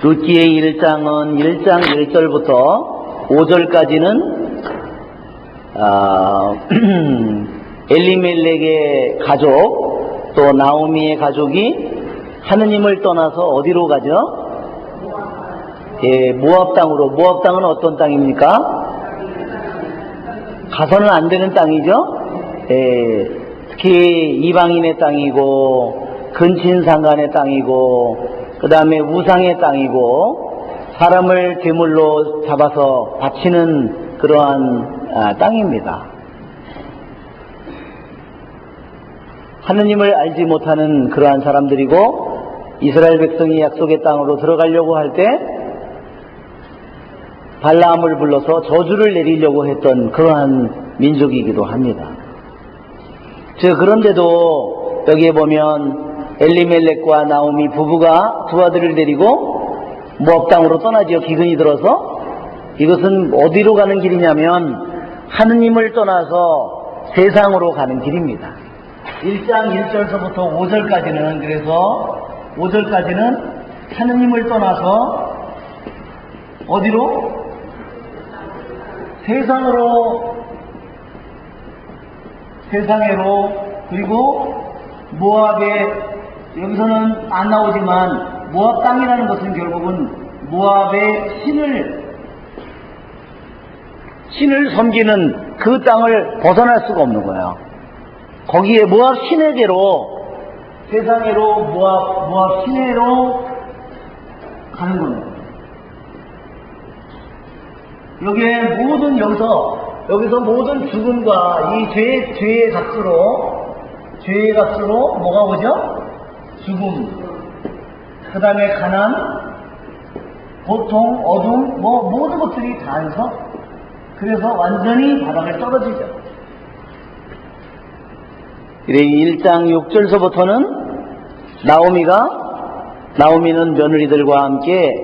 룻기의 1장은 1장 1절부터 5절까지는 엘리멜렉의 가족 또 나오미의 가족이 하느님을 떠나서 어디로 가죠? 모압 땅으로. 모압 땅은 어떤 땅입니까? 가서는 안 되는 땅이죠. 특히 이방인의 땅이고 근친상간의 땅이고 그 다음에 우상의 땅이고 사람을 제물로 잡아서 바치는 그러한 땅입니다. 하느님을 알지 못하는 그러한 사람들이고 이스라엘 백성이 약속의 땅으로 들어가려고 할 때 발라함을 불러서 저주를 내리려고 했던 그러한 민족이기도 합니다. 그런데도 여기에 보면 엘리멜렉과 나오미 부부가 두 아들을 데리고 모압 땅으로 떠나지요. 기근이 들어서. 이것은 어디로 가는 길이냐면 하느님을 떠나서 세상으로 가는 길입니다. 1장 1절서부터 5절까지는 그래서 5절까지는 하느님을 떠나서 어디로? 세상으로 그리고 모압에 여기서는 안 나오지만 모압 땅이라는 것은 결국은 모압의 신을 섬기는 그 땅을 벗어날 수가 없는 거예요. 거기에 모압 신에게로 세상으로 모압 신에로 가는 겁니다. 여기서 모든 죽음과 이 죄의 값으로 뭐가 오죠? 죽음, 그 다음에 가난, 고통, 어둠, 모든 것들이 다 해서 그래서 완전히 바닥에 떨어지죠. 1장 6절서부터는 나오미는 며느리들과 함께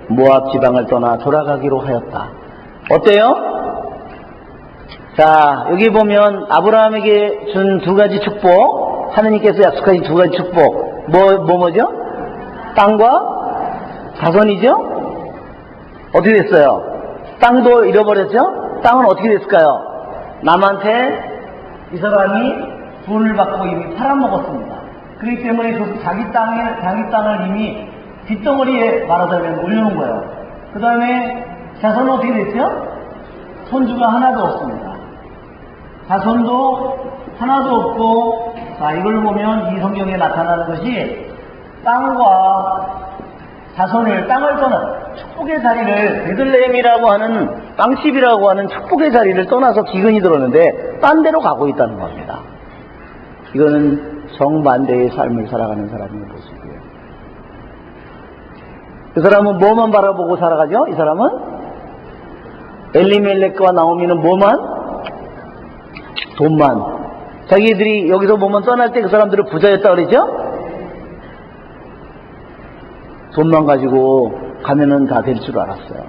모압 지방을 떠나 돌아가기로 하였다. 어때요? 자, 여기 보면 아브라함에게 준 두 가지 축복, 하느님께서 약속하신 두 가지 축복, 뭐죠? 땅과 자손이죠? 어떻게 됐어요? 땅도 잃어버렸죠? 땅은 어떻게 됐을까요? 남한테 이 사람이 돈을 받고 이미 팔아먹었습니다. 그렇기 때문에 자기 땅을 이미 뒷덩어리에 말하자면 올려놓은 거예요. 그 다음에 자손은 어떻게 됐죠? 손주가 하나도 없습니다. 자손도 하나도 없고, 자, 이걸 보면 이 성경에 나타나는 것이 땅과 땅을 떠나 축복의 자리를 베들레헴이라고 하는 빵집이라고 하는 축복의 자리를 떠나서 기근이 들었는데 딴 데로 가고 있다는 겁니다. 이거는 정반대의 삶을 살아가는 사람의 모습이에요. 그 사람은 뭐만 바라보고 살아가죠? 이 사람은 엘리멜렉과 나오미는 뭐만? 돈만. 자기들이 여기서 보면 떠날 때 그 사람들은 부자였다 그러죠? 돈만 가지고 가면은 다 될 줄 알았어요.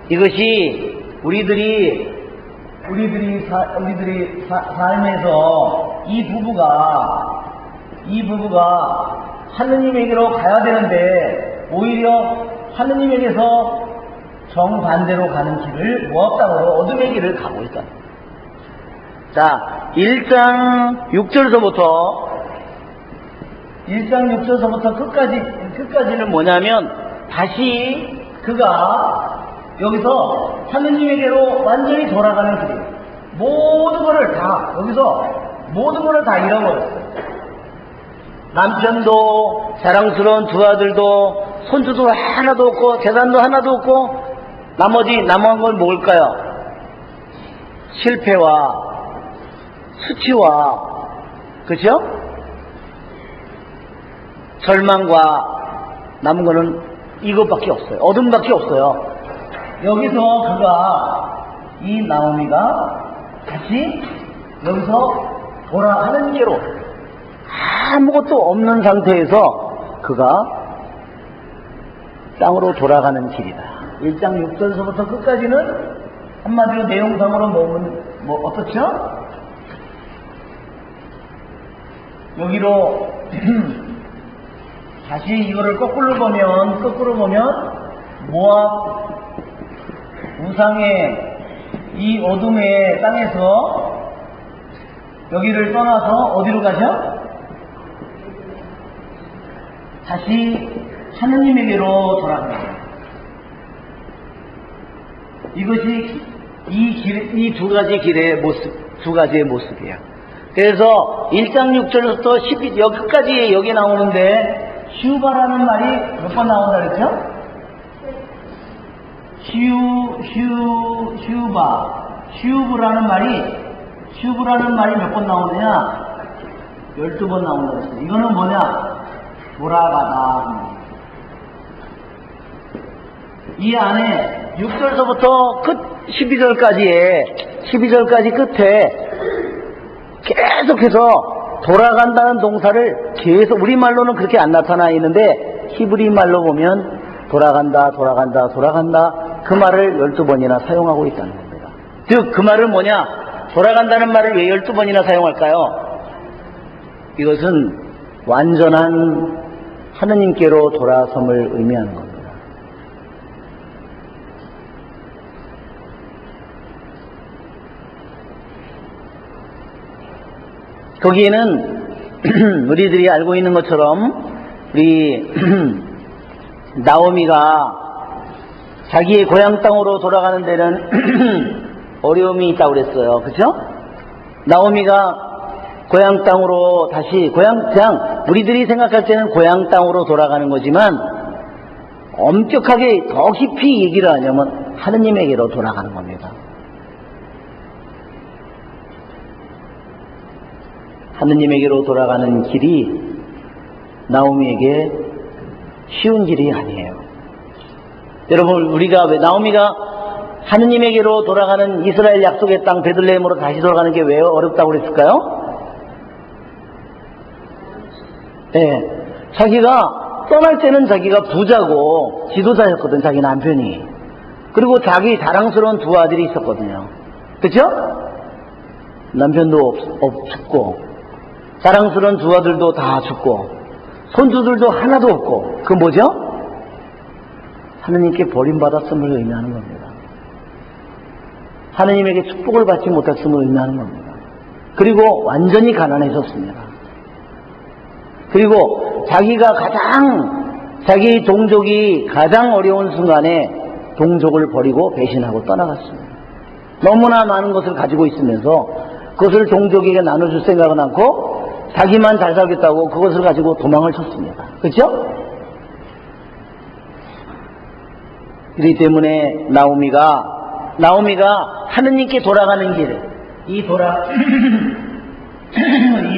이것이 우리들이 삶에서 이 부부가 하느님에게로 가야 되는데 오히려 하느님에게서 정반대로 가는 길을 모압 땅으로 어둠의 길을 가고 있다. 자, 1장 6절서부터 끝까지는 뭐냐면 다시 그가 여기서 하느님에게로 완전히 돌아가는 길이에요. 모든 거를 다 잃어버렸어요. 남편도 자랑스러운 두 아들도 손주도 하나도 없고 재산도 하나도 없고 남은 건 뭘까요? 실패와 수치와 그죠? 절망과 남은 거는 이것밖에 없어요. 어둠밖에 없어요. 여기서 이 나오미가 다시 여기서 하느님께로 아무것도 없는 상태에서 그가 땅으로 돌아가는 길이다. 1장 6절서부터 끝까지는 한마디로 내용상으로 어떻죠? 여기로 다시 이거를 거꾸로 보면 모압 우상의 이 어둠의 땅에서 여기를 떠나서 어디로 가죠? 다시 하느님에게로 돌아갑니다. 이것이 이 두 가지 길의 모습, 두 가지의 모습이에요. 그래서 1장 6절부터 12, 여기까지 여기 나오는데, 슈바라는 말이 몇 번 나온다 그랬죠? 슈브라는 말이 몇 번 나오느냐? 12번 나온다 그랬어요. 이거는 뭐냐? 돌아가다. 이 안에 6절서부터 끝 12절까지 끝에 계속해서 돌아간다는 동사를 계속, 우리말로는 그렇게 안 나타나 있는데 히브리 말로 보면 돌아간다 그 말을 12번이나 사용하고 있다는 겁니다. 즉 그 말은 뭐냐? 돌아간다는 말을 왜 12번이나 사용할까요? 이것은 완전한 하느님께로 돌아섬을 의미하는 겁니다. 거기에는 우리들이 알고 있는 것처럼 우리 나오미가 자기의 고향 땅으로 돌아가는 데는 어려움이 있다고 그랬어요. 그렇죠? 나오미가 고향 땅으로 다시 그냥 우리들이 생각할 때는 고향 땅으로 돌아가는 거지만 엄격하게 더 깊이 얘기를 하냐면 하느님에게로 돌아가는 겁니다. 하느님에게로 돌아가는 길이 나오미에게 쉬운 길이 아니에요. 여러분, 우리가 왜 나오미가 하느님에게로 돌아가는 이스라엘 약속의 땅 베들레헴으로 다시 돌아가는 게 왜 어렵다고 그랬을까요? 네, 자기가 떠날 때는 자기가 부자고 지도자였거든, 자기 남편이. 그리고 자기 자랑스러운 두 아들이 있었거든요. 그쵸? 남편도 죽고 자랑스러운 두 아들도 다 죽고 손주들도 하나도 없고, 그 뭐죠? 하느님께 버림받았음을 의미하는 겁니다. 하느님에게 축복을 받지 못했음을 의미하는 겁니다. 그리고 완전히 가난해졌습니다. 그리고 자기 동족이 가장 어려운 순간에 동족을 버리고 배신하고 떠나갔습니다. 너무나 많은 것을 가지고 있으면서 그것을 동족에게 나눠줄 생각은 않고 자기만 잘 살겠다고 그것을 가지고 도망을 쳤습니다. 그렇죠? 그렇기 때문에 나오미가 하느님께 돌아가는 길, 이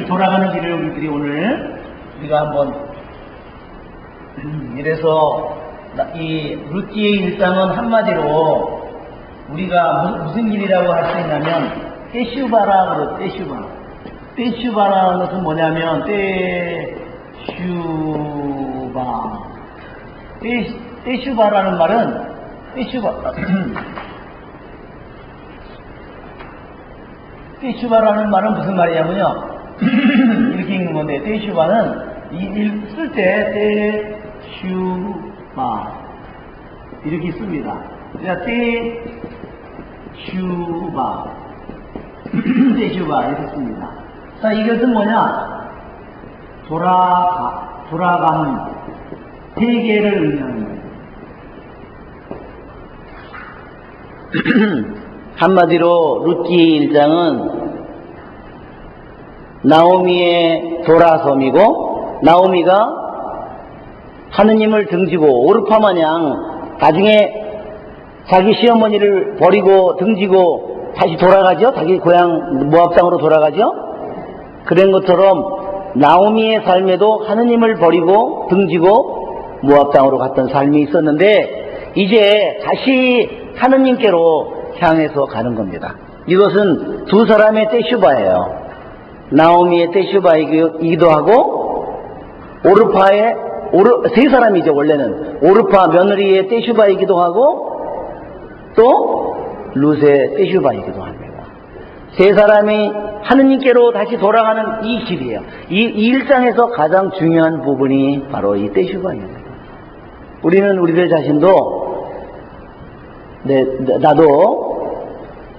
돌아가는 길을 우리들이 오늘 우리가 한번, 이래서 이 룻기의 일상은 한마디로 우리가 무슨 길이라고 할 수 있냐면 떼슈바라 그러, 떼슈바라는 것은 뭐냐면 떼슈바라는 말은 떼슈바라는 말은 무슨 말이냐면요. 이렇게 읽는 건데, 떼슈바는 쓸 때 떼슈바 이렇게 씁니다. 그러니까 떼슈바 이렇게 씁니다. 자, 이것은 뭐냐? 돌아가는 회개를 의미하는 거예요. 한마디로 룻기의 1장은 나오미의 돌아섬이고, 나오미가 하느님을 등지고 오르파 마냥 나중에 자기 시어머니를 버리고 등지고 다시 돌아가죠. 자기 고향 모압 땅으로 돌아가죠. 그런 것처럼 나오미의 삶에도 하느님을 버리고 등지고 모압 땅으로 갔던 삶이 있었는데, 이제 다시 하느님께로 향해서 가는 겁니다. 이것은 두 사람의 떼슈바예요. 나오미의 떼슈바이기도 하고 세 사람이죠. 원래는 오르파 며느리의 떼슈바이기도 하고 또 룻의 떼슈바이기도 합니다. 세 사람이 하느님께로 다시 돌아가는 이 길이에요. 이 일상에서 가장 중요한 부분이 바로 이 떼슈바입니다. 우리는 우리들 자신도 나도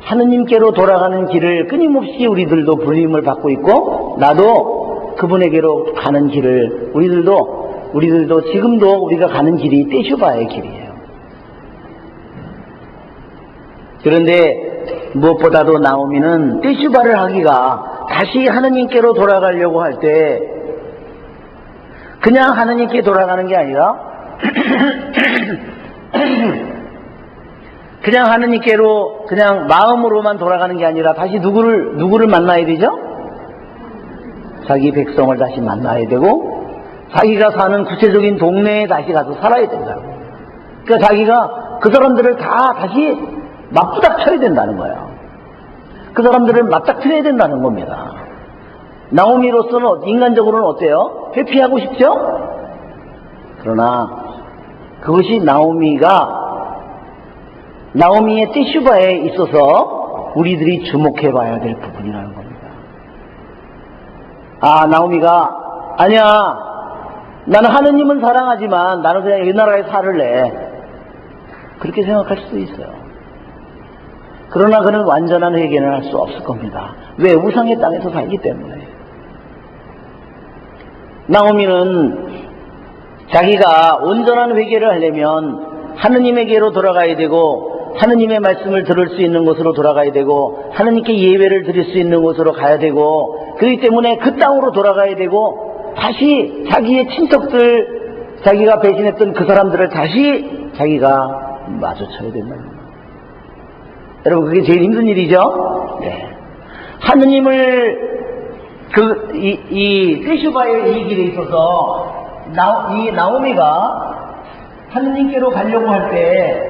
하느님께로 돌아가는 길을 끊임없이 우리들도 불림을 받고 있고, 나도 그분에게로 가는 길을 우리들도 지금도 우리가 가는 길이 떼슈바의 길이에요. 그런데 무엇보다도 나오미는 떼슈바를 하기가, 다시 하느님께로 돌아가려고 할 때 그냥 하느님께 돌아가는 게 아니라 그냥 하느님께로 그냥 마음으로만 돌아가는 게 아니라 다시 누구를 만나야 되죠? 자기 백성을 다시 만나야 되고, 자기가 사는 구체적인 동네에 다시 가서 살아야 된다고. 그러니까 자기가 그 사람들을 다 다시 맞부닥쳐야 된다는 거예요. 그 사람들을 맞닥뜨려야 된다는 겁니다. 나오미로서는 인간적으로는 어때요? 회피하고 싶죠? 그러나 그것이 나오미의 떼슈바에 있어서 우리들이 주목해 봐야 될 부분이라는 겁니다. 나오미가 아니야, 나는 하느님은 사랑하지만 나는 그냥 이 나라에 살을래, 그렇게 생각할 수도 있어요. 그러나 그는 완전한 회개는 할 수 없을 겁니다. 왜? 우상의 땅에서 살기 때문에. 나오미는 자기가 온전한 회개를 하려면 하느님에게로 돌아가야 되고, 하느님의 말씀을 들을 수 있는 곳으로 돌아가야 되고, 하느님께 예배를 드릴 수 있는 곳으로 가야 되고, 그렇기 때문에 그 땅으로 돌아가야 되고, 다시 자기의 친척들, 자기가 배신했던 그 사람들을 다시 자기가 마주쳐야 된다는 거예요. 여러분, 그게 제일 힘든 일이죠? 네. 하느님을 이 떼슈바의 이 길에 있어서 이 나오미가 하느님께로 가려고 할 때,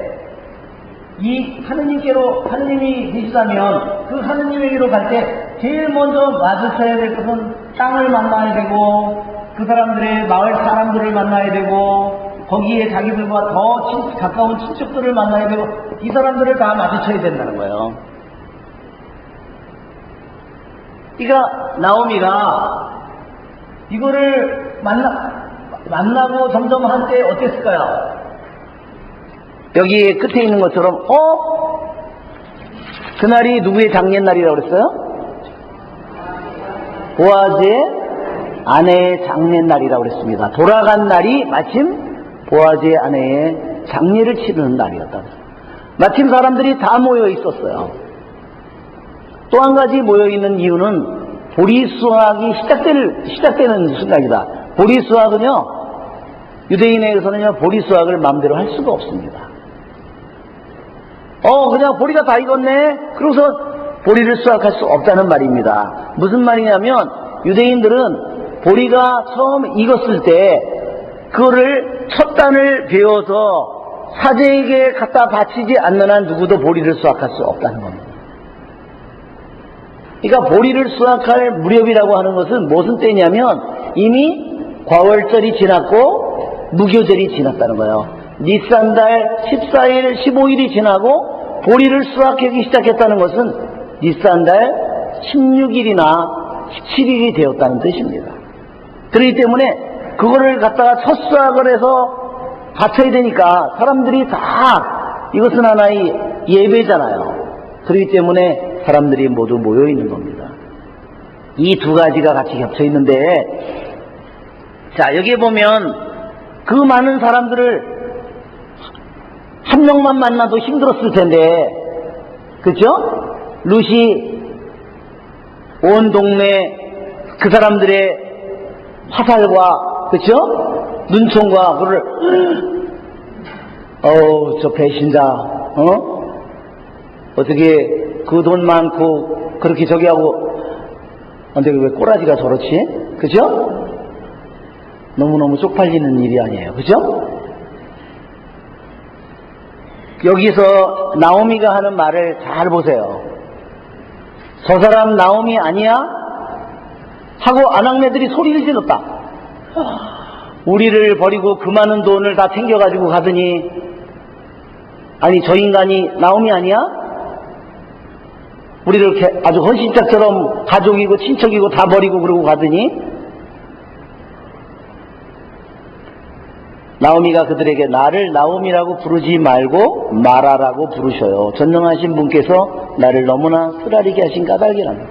이 하느님이 계시다면 그 하느님에게로 갈 때 제일 먼저 마주쳐야 될 것은 땅을 만나야 되고, 그 사람들의 마을 사람들을 만나야 되고, 거기에 자기들과 더 가까운 친척들을 만나야 되고, 이 사람들을 다 마주쳐야 된다는 거예요. 그러니까 나오미가 이거를 만나고 점점 한때 어땠을까요? 여기 끝에 있는 것처럼 그날이 누구의 장례날이라고 그랬어요? 보아즈의 아내의 장례날이라고 그랬습니다. 돌아간 날이 마침 보아즈의 아내의 장례를 치르는 날이었다. 마침 사람들이 다 모여 있었어요. 또 한 가지 모여 있는 이유는 보리수확이 시작되는 순간이다. 보리수확은요, 유대인에게서는요, 보리수확을 마음대로 할 수가 없습니다. 그냥 보리가 다 익었네? 그래서 보리를 수확할 수 없다는 말입니다. 무슨 말이냐면, 유대인들은 보리가 처음 익었을 때, 그거를 첫 단을 베어서 사제에게 갖다 바치지 않는 한 누구도 보리를 수확할 수 없다는 겁니다. 그러니까 보리를 수확할 무렵이라고 하는 것은 무슨 때냐면, 이미 과월절이 지났고 무교절이 지났다는 거예요. 니산달 14일, 15일이 지나고 보리를 수확하기 시작했다는 것은 니산달 16일이나 17일이 되었다는 뜻입니다. 그렇기 때문에 그거를 갖다가 첫 수확을 해서 바쳐야 되니까 사람들이 다, 이것은 하나의 예배잖아요. 그렇기 때문에 사람들이 모두 모여 있는 겁니다. 이 두 가지가 같이 겹쳐 있는데, 자, 여기에 보면 그 많은 사람들을 한 명만 만나도 힘들었을 텐데, 그죠? 룻이 온 동네 그 사람들의 화살과, 그죠? 눈총과 그를 저 배신자, 어떻게 그 돈 많고 그렇게 저기 하고, 근데 왜 꼬라지가 저렇지? 그죠? 너무너무 쪽팔리는 일이 아니에요. 그죠? 여기서 나오미가 하는 말을 잘 보세요. 저 사람 나오미 아니야? 하고 아낙네들이 소리를 질렀다. 우리를 버리고 그 많은 돈을 다 챙겨가지고 가더니, 아니 저 인간이 나오미 아니야? 우리를 이렇게 아주 헌신짝처럼 가족이고 친척이고 다 버리고 그러고 가더니 나오미가 그들에게 나를 나오미라고 부르지 말고 마라라고 부르셔요. 전능하신 분께서 나를 너무나 쓰라리게 하신 까닭이랍니다.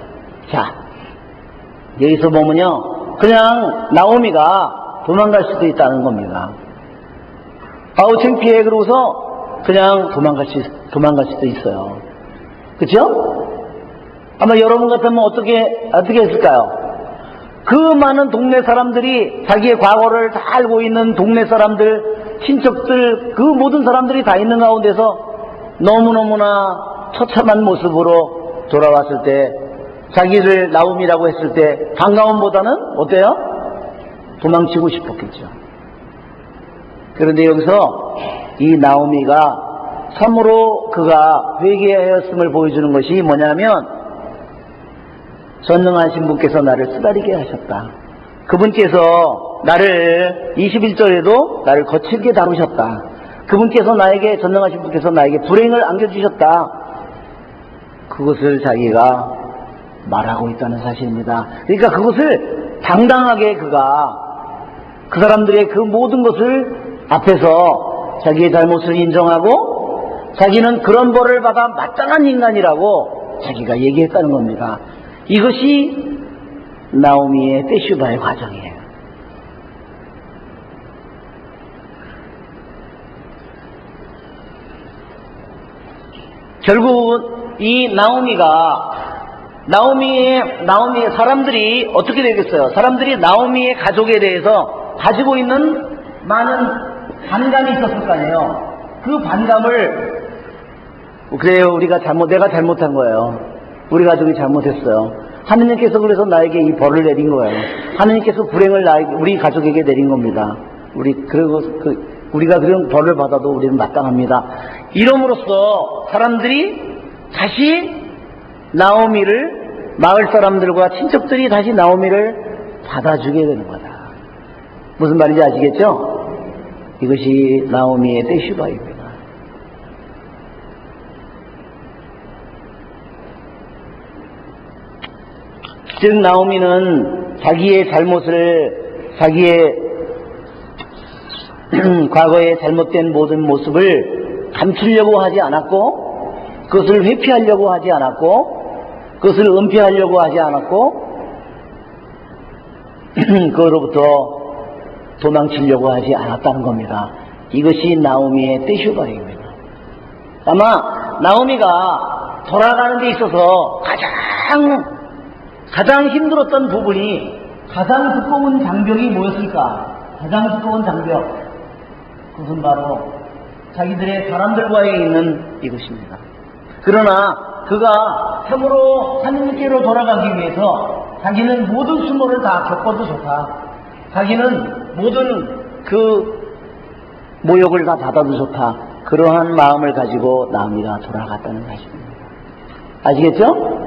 자, 여기서 보면요, 그냥 나오미가 도망갈 수도 있다는 겁니다. 아우 창피해 그러고서 그냥 도망갈 수도 있어요. 그쵸? 아마 여러분 같으면 어떻게 했을까요? 그 많은 동네 사람들이, 자기의 과거를 다 알고 있는 동네 사람들, 친척들, 그 모든 사람들이 다 있는 가운데서 너무너무나 처참한 모습으로 돌아왔을 때, 자기를 나오미라고 했을 때 반가움보다는 어때요? 도망치고 싶었겠죠. 그런데 여기서 이 나오미가 참으로 그가 회개하였음을 보여주는 것이 뭐냐면, 전능하신 분께서 나를 쓰다리게 하셨다. 그분께서 나를 21절에도 나를 거칠게 다루셨다. 그분께서 나에게, 전능하신 분께서 나에게 불행을 안겨주셨다. 그것을 자기가 말하고 있다는 사실입니다. 그러니까 그것을 당당하게 그가 그 사람들의 그 모든 것을 앞에서 자기의 잘못을 인정하고 자기는 그런 벌을 받아 마땅한 인간이라고 자기가 얘기했다는 겁니다. 이것이 나오미의 떼슈바의 과정이에요. 결국은 이 나오미의 사람들이 어떻게 되겠어요? 사람들이 나오미의 가족에 대해서 가지고 있는 많은 반감이 있었을 거 아니에요. 그 반감을, 그래요, 내가 잘못한 거예요. 우리 가족이 잘못했어요. 하느님께서 그래서 나에게 이 벌을 내린 거예요. 하느님께서 불행을 우리 가족에게 내린 겁니다. 우리가 그런 벌을 받아도 우리는 마땅합니다. 이름으로써 사람들이 다시 나오미를, 마을 사람들과 친척들이 다시 나오미를 받아주게 되는 거다. 무슨 말인지 아시겠죠? 이것이 나오미의 떼슈바입니다. 즉 나오미는 자기의 잘못을, 자기의 과거의 잘못된 모든 모습을 감추려고 하지 않았고, 그것을 회피하려고 하지 않았고, 그것을 은폐하려고 하지 않았고, 그로부터 도망치려고 하지 않았다는 겁니다. 이것이 나오미의 떼슈바입니다. 아마 나오미가 돌아가는 데 있어서 가장 힘들었던 부분이, 가장 두꺼운 장벽이 뭐였을까? 가장 두꺼운 장벽, 그것은 바로 자기들의 사람들과에 있는 이것입니다. 그러나 그가 참으로 하느님께로 돌아가기 위해서 자기는 모든 수모를 다 겪어도 좋다, 자기는 모든 그 모욕을 다 받아도 좋다, 그러한 마음을 가지고 나오미가 돌아갔다는 사실입니다. 아시겠죠?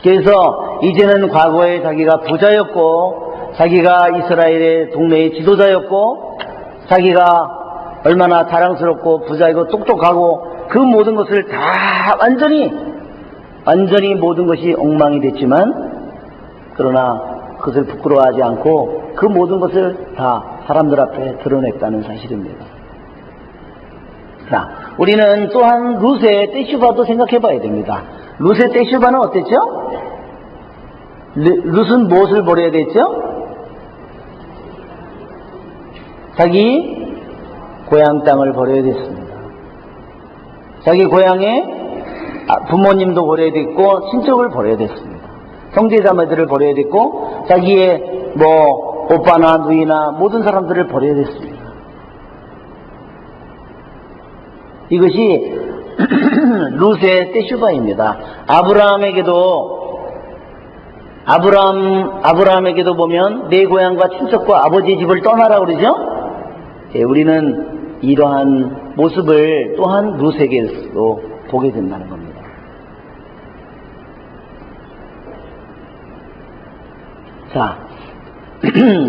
그래서 이제는 과거에 자기가 부자였고, 자기가 이스라엘의 동네의 지도자였고, 자기가 얼마나 자랑스럽고 부자이고 똑똑하고 그 모든 것을 다 완전히 모든 것이 엉망이 됐지만, 그러나 그것을 부끄러워하지 않고 그 모든 것을 다 사람들 앞에 드러냈다는 사실입니다. 자, 우리는 또한 룻의 떼슈바도 생각해 봐야 됩니다. 룻의 떼슈바는 어땠죠? 룻은 무엇을 버려야 됐죠? 자기 고향 땅을 버려야 됐습니다. 자기 고향에 부모님도 버려야 됐고, 친척을 버려야 됐습니다. 형제자매들을 버려야 됐고, 자기의 오빠나 누이나 모든 사람들을 버려야 됐습니다. 이것이 룻의 떼슈바입니다. 아브라함에게도 보면 내 고향과 친척과 아버지의 집을 떠나라 그러죠? 우리는 이러한 모습을 또한 룻에게도 보게 된다는 겁니다. 자,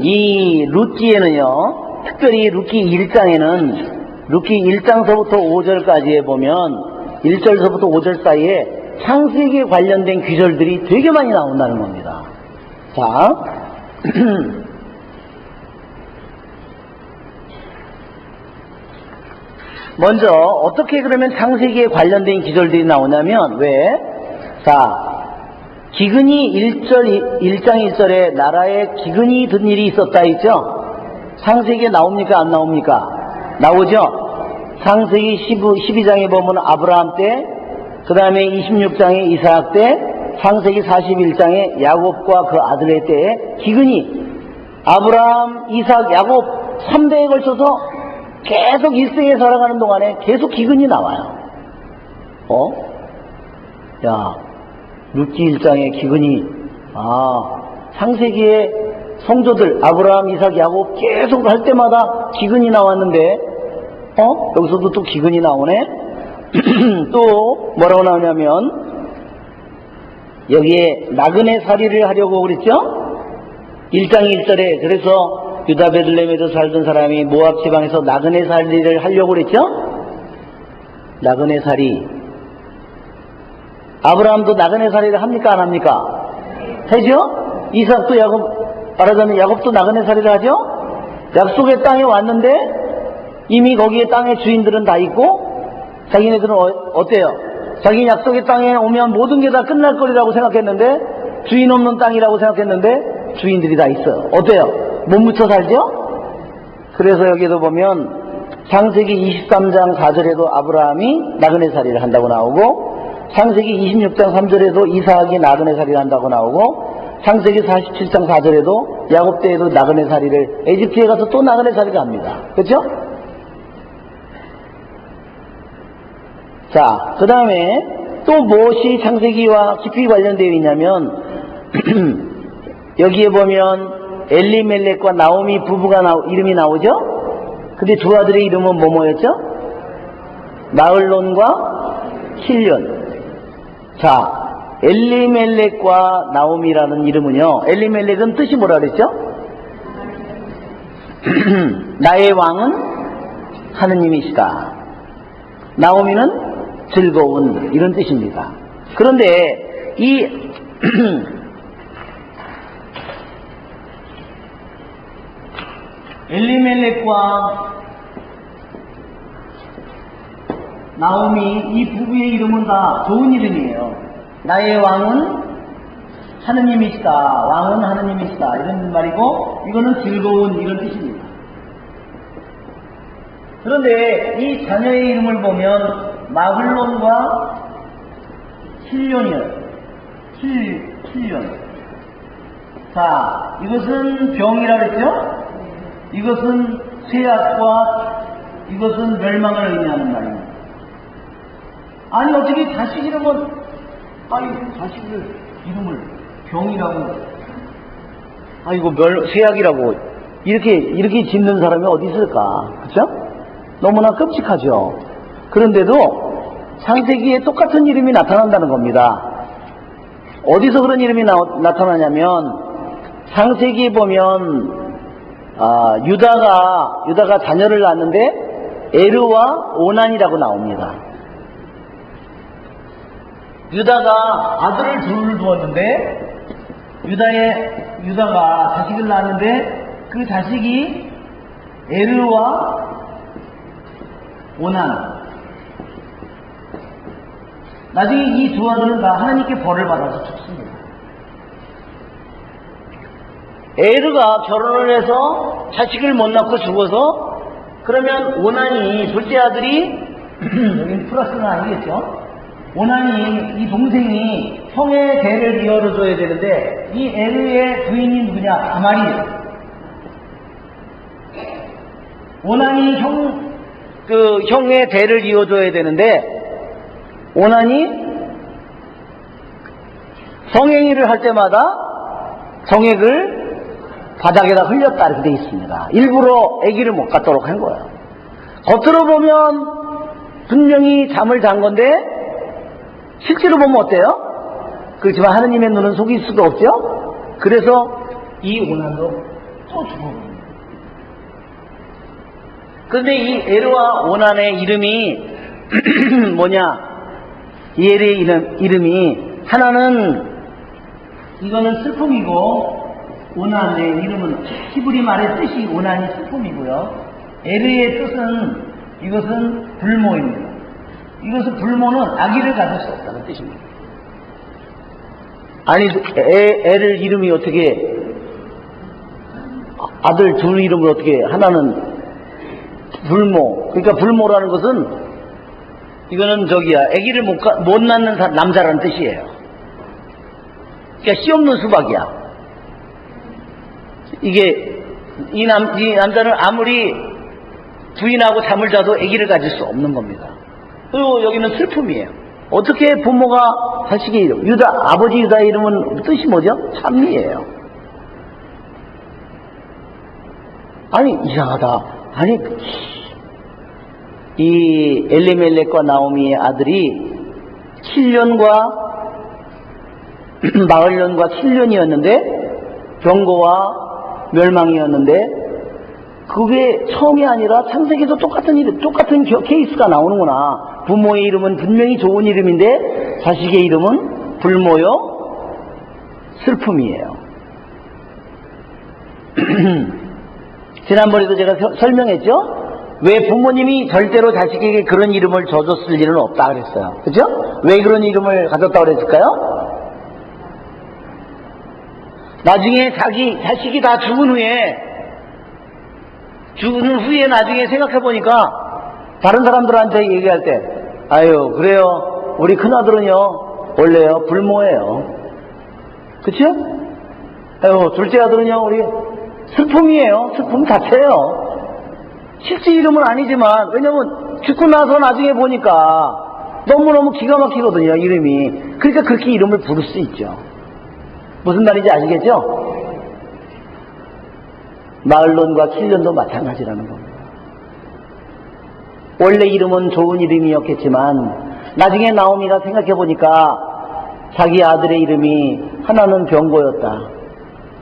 이 룻기에는요, 특별히 룻기 1장에는, 룻기 1장서부터 5절까지에 보면 1절서부터 5절 사이에 창세기에 관련된 귀절들이 되게 많이 나온다는 겁니다. 자, 먼저 어떻게 그러면 창세기에 관련된 기절들이 나오냐면 왜? 자, 기근이 1장 1절에 나라에 기근이 든 일이 있었다 했죠? 창세기에 나옵니까? 안 나옵니까? 나오죠? 창세기 12장에 보면 아브라함 때, 그 다음에 26장에 이삭 때, 창세기 41장에 야곱과 그 아들의 때에 기근이 아브라함, 이삭, 야곱 3대에 걸쳐서 계속 일생에 살아가는 동안에 계속 기근이 나와요. 야, 룻기 1장에 기근이, 창세기에 성조들 아브라함, 이삭, 야곱 계속 할 때마다 기근이 나왔는데 여기서도 또 기근이 나오네. 또 뭐라고 나오냐면 여기에 나그네 살이를 하려고 그랬죠? 1장 1절에 그래서 유다 베들레헴에서 살던 사람이 모압 지방에서 나그네 살이를 하려고 그랬죠? 나그네 살이. 아브라함도 나그네 살이를 합니까? 안 합니까? 해죠? 이삭도 말하자면 야곱도 나그네 살이를 하죠? 약속의 땅에 왔는데 이미 거기에 땅의 주인들은 다 있고 자기네들은 어때요? 자기 약속의 땅에 오면 모든 게 다 끝날 거리라고 생각했는데 주인 없는 땅이라고 생각했는데 주인들이 다 있어요. 어때요? 못 묻혀 살죠? 그래서 여기도 보면 창세기 23장 4절에도 아브라함이 나그네 살이를 한다고 나오고 창세기 26장 3절에도 이삭이 나그네 살이를 한다고 나오고 창세기 47장 4절에도 야곱 때에도 나그네 살이를 에집트에 가서 또 나그네 살이를 합니다. 그렇죠? 자, 그 다음에 또 무엇이 창세기와 깊이 관련되어 있냐면 여기에 보면 엘리멜렉과 나오미 부부가 이름이 나오죠? 근데 두 아들의 이름은 뭐였죠? 마흘론과 킬련. 자, 엘리멜렉과 나오미라는 이름은요, 엘리멜렉은 뜻이 뭐라 그랬죠? 나의 왕은 하느님이시다. 나오미는 즐거운, 이런 뜻입니다. 그런데 이 엘리멜렉과 나오미 이 부부의 이름은 다 좋은 이름이에요. 나의 왕은 하느님이시다. 왕은 하느님이시다. 이런 말이고 이거는 즐거운 이런 뜻입니다. 그런데 이 자녀의 이름을 보면 마글론과 킬련이에요. 킬련. 자, 이것은 병이라고 했죠? 이것은 쇠약과 이것은 멸망을 의미하는 말입니다. 아니 어떻게 자식 이름은 자식을 이름을 병이라고 이거 쇠약이라고 이렇게 짓는 사람이 어디 있을까? 그렇죠? 너무나 끔찍하죠. 그런데도 창세기에 똑같은 이름이 나타난다는 겁니다. 어디서 그런 이름이 나타나냐면 창세기에 보면 유다가 자녀를 낳았는데 에르와 오난이라고 나옵니다. 유다가 아들을 둘을 두었는데 유다가 자식을 낳았는데 그 자식이 에르와 오난. 나중에 이 두 아들은 다 하나님께 벌을 받아서 죽습니다. 에르가 결혼을 해서 자식을 못 낳고 죽어서 그러면 오난이 둘째 아들이 여기는 플러스는 아니겠죠? 오난이 이 동생이 형의 대를 이어줘야 되는데 이 에르의 부인이 누구냐? 다말이에요. 오난이 형의 대를 이어줘야 되는데 오난이 성행위를 할 때마다 정액을 바닥에다 흘렸다 이렇게 돼 있습니다. 일부러 아기를 못 갖도록 한 거예요. 겉으로 보면 분명히 잠을 잔 건데 실제로 보면 어때요? 그렇지만 하느님의 눈은 속일 수도 없죠. 그래서 이 오난도 또 죽어버립니다. 그런데 이 에르와 오난의 이름이 뭐냐? 이 에르의 이름이 하나는 이거는 슬픔이고 오난의 이름은 히브리 말의 뜻이 오난이 슬픔이고요. 에르의 뜻은 이것은 불모입니다. 이것은 불모는 아기를 가질 수 없다는 뜻입니다. 아니 애를 이름이 어떻게 아들 둘 이름을 어떻게 하나는 불모. 그러니까 불모라는 것은 이거는 아기를 못 낳는 남자라는 뜻이에요. 그러니까 씨 없는 수박이야. 이게 이 남자는 아무리 부인하고 잠을 자도 아기를 가질 수 없는 겁니다. 그리고 여기는 슬픔이에요. 어떻게 부모가 자식의 이름, 아버지 유다의 이름은 뜻이 뭐죠? 찬미예요. 아니 이상하다. 아니 이 엘리멜렉과 나오미의 아들이 7년과 마흔년과 7년이었는데 병고와 멸망이었는데 그게 처음이 아니라 창세기도 똑같은 케이스가 나오는구나. 부모의 이름은 분명히 좋은 이름인데 자식의 이름은 불모요 슬픔이에요. 지난번에도 제가 설명했죠? 왜 부모님이 절대로 자식에게 그런 이름을 줘줬을 일은 없다 그랬어요. 그죠? 왜 그런 이름을 가졌다고 그랬을까요? 나중에 자식이 다 죽은 후에 나중에 생각해보니까 다른 사람들한테 얘기할 때 아유 그래요 우리 큰아들은요 원래요 불모예요. 그쵸? 아유 둘째 아들은요 우리 슬픔이에요. 슬픔 자체예요. 실제 이름은 아니지만 왜냐면 죽고 나서 나중에 보니까 너무너무 기가 막히거든요 이름이. 그러니까 그렇게 이름을 부를 수 있죠. 무슨 말인지 아시겠죠? 마을론과 7년도 마찬가지라는 겁니다. 원래 이름은 좋은 이름이었겠지만 나중에 나오미가 생각해보니까 자기 아들의 이름이 하나는 병고였다.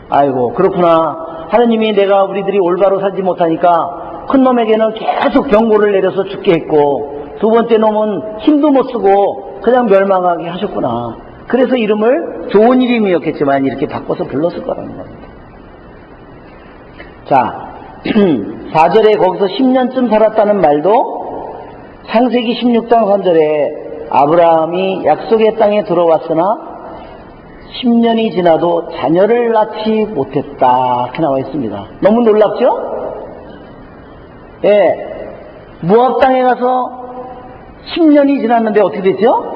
아이고 그렇구나. 하느님이 내가 우리들이 올바로 살지 못하니까 큰 놈에게는 계속 병고를 내려서 죽게 했고 두 번째 놈은 힘도 못 쓰고 그냥 멸망하게 하셨구나. 그래서 이름을 좋은 이름이었겠지만 이렇게 바꿔서 불렀을 거라는 겁니다. 자, 4절에 거기서 10년쯤 살았다는 말도 창세기 16장 3절에 아브라함이 약속의 땅에 들어왔으나 10년이 지나도 자녀를 낳지 못했다 이렇게 나와 있습니다. 너무 놀랍죠? 예, 모압 땅에 가서 10년이 지났는데 어떻게 됐죠?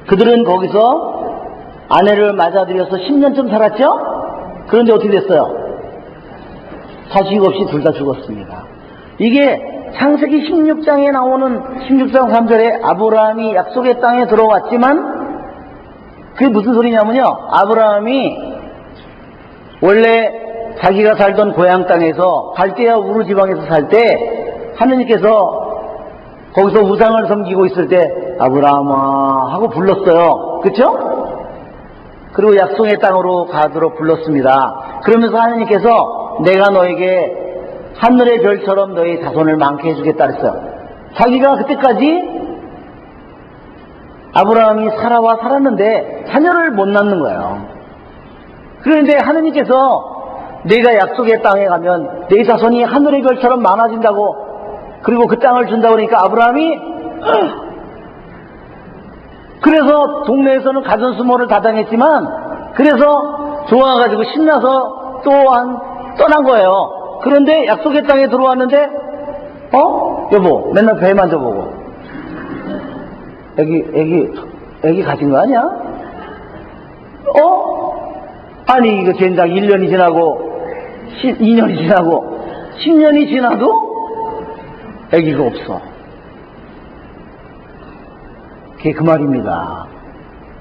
그들은 거기서 아내를 맞아들여서 10년쯤 살았죠? 그런데 어떻게 됐어요? 자식 없이 둘 다 죽었습니다. 이게 창세기 16장에 나오는 16장 3절에 아브라함이 약속의 땅에 들어왔지만 그게 무슨 소리냐면요. 아브라함이 원래 자기가 살던 고향 땅에서 갈대아 우르 지방에서 살 때 하느님께서 거기서 우상을 섬기고 있을 때 아브라함아 하고 불렀어요. 그쵸? 그리고 약속의 땅으로 가도록 불렀습니다. 그러면서 하느님께서 내가 너에게 하늘의 별처럼 너의 자손을 많게 해주겠다 그랬어요. 자기가 그때까지 아브라함이 사라와 살았는데 자녀를 못 낳는 거예요. 그런데 하느님께서 내가 약속의 땅에 가면 내 자손이 하늘의 별처럼 많아진다고 그리고 그 땅을 준다고 그러니까 아브라함이 그래서 동네에서는 가전수모를 다 당했지만 그래서 좋아가지고 신나서 또한 떠난 거예요. 그런데 약속의 땅에 들어왔는데 여보 맨날 배 만져보고 애기 가진 거 아니야? 아니 이거 젠장 1년이 지나고 2년이 지나고 10년이 지나도 애기가 없어. 그게 그 말입니다.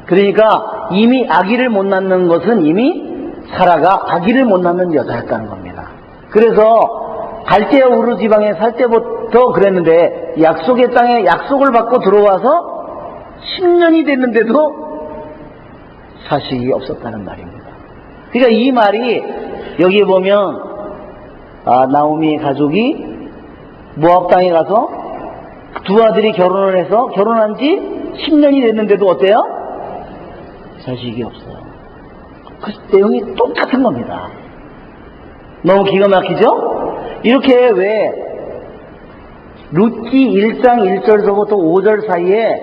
그러니까 이미 아기를 못 낳는 것은 이미 사라가 아기를 못 낳는 여자였다는 겁니다. 그래서 갈대아 우르 지방에 살 때부터 그랬는데 약속의 땅에 약속을 받고 들어와서 10년이 됐는데도 자식이 없었다는 말입니다. 그러니까 이 말이 여기 보면 나오미의 가족이 모압 땅에 가서 두 아들이 결혼을 해서 결혼한 지 10년이 됐는데도 어때요? 자식이 없어요. 그 내용이 똑같은 겁니다. 너무 기가 막히죠? 이렇게 왜 룻기 1장 1절서부터 5절 사이에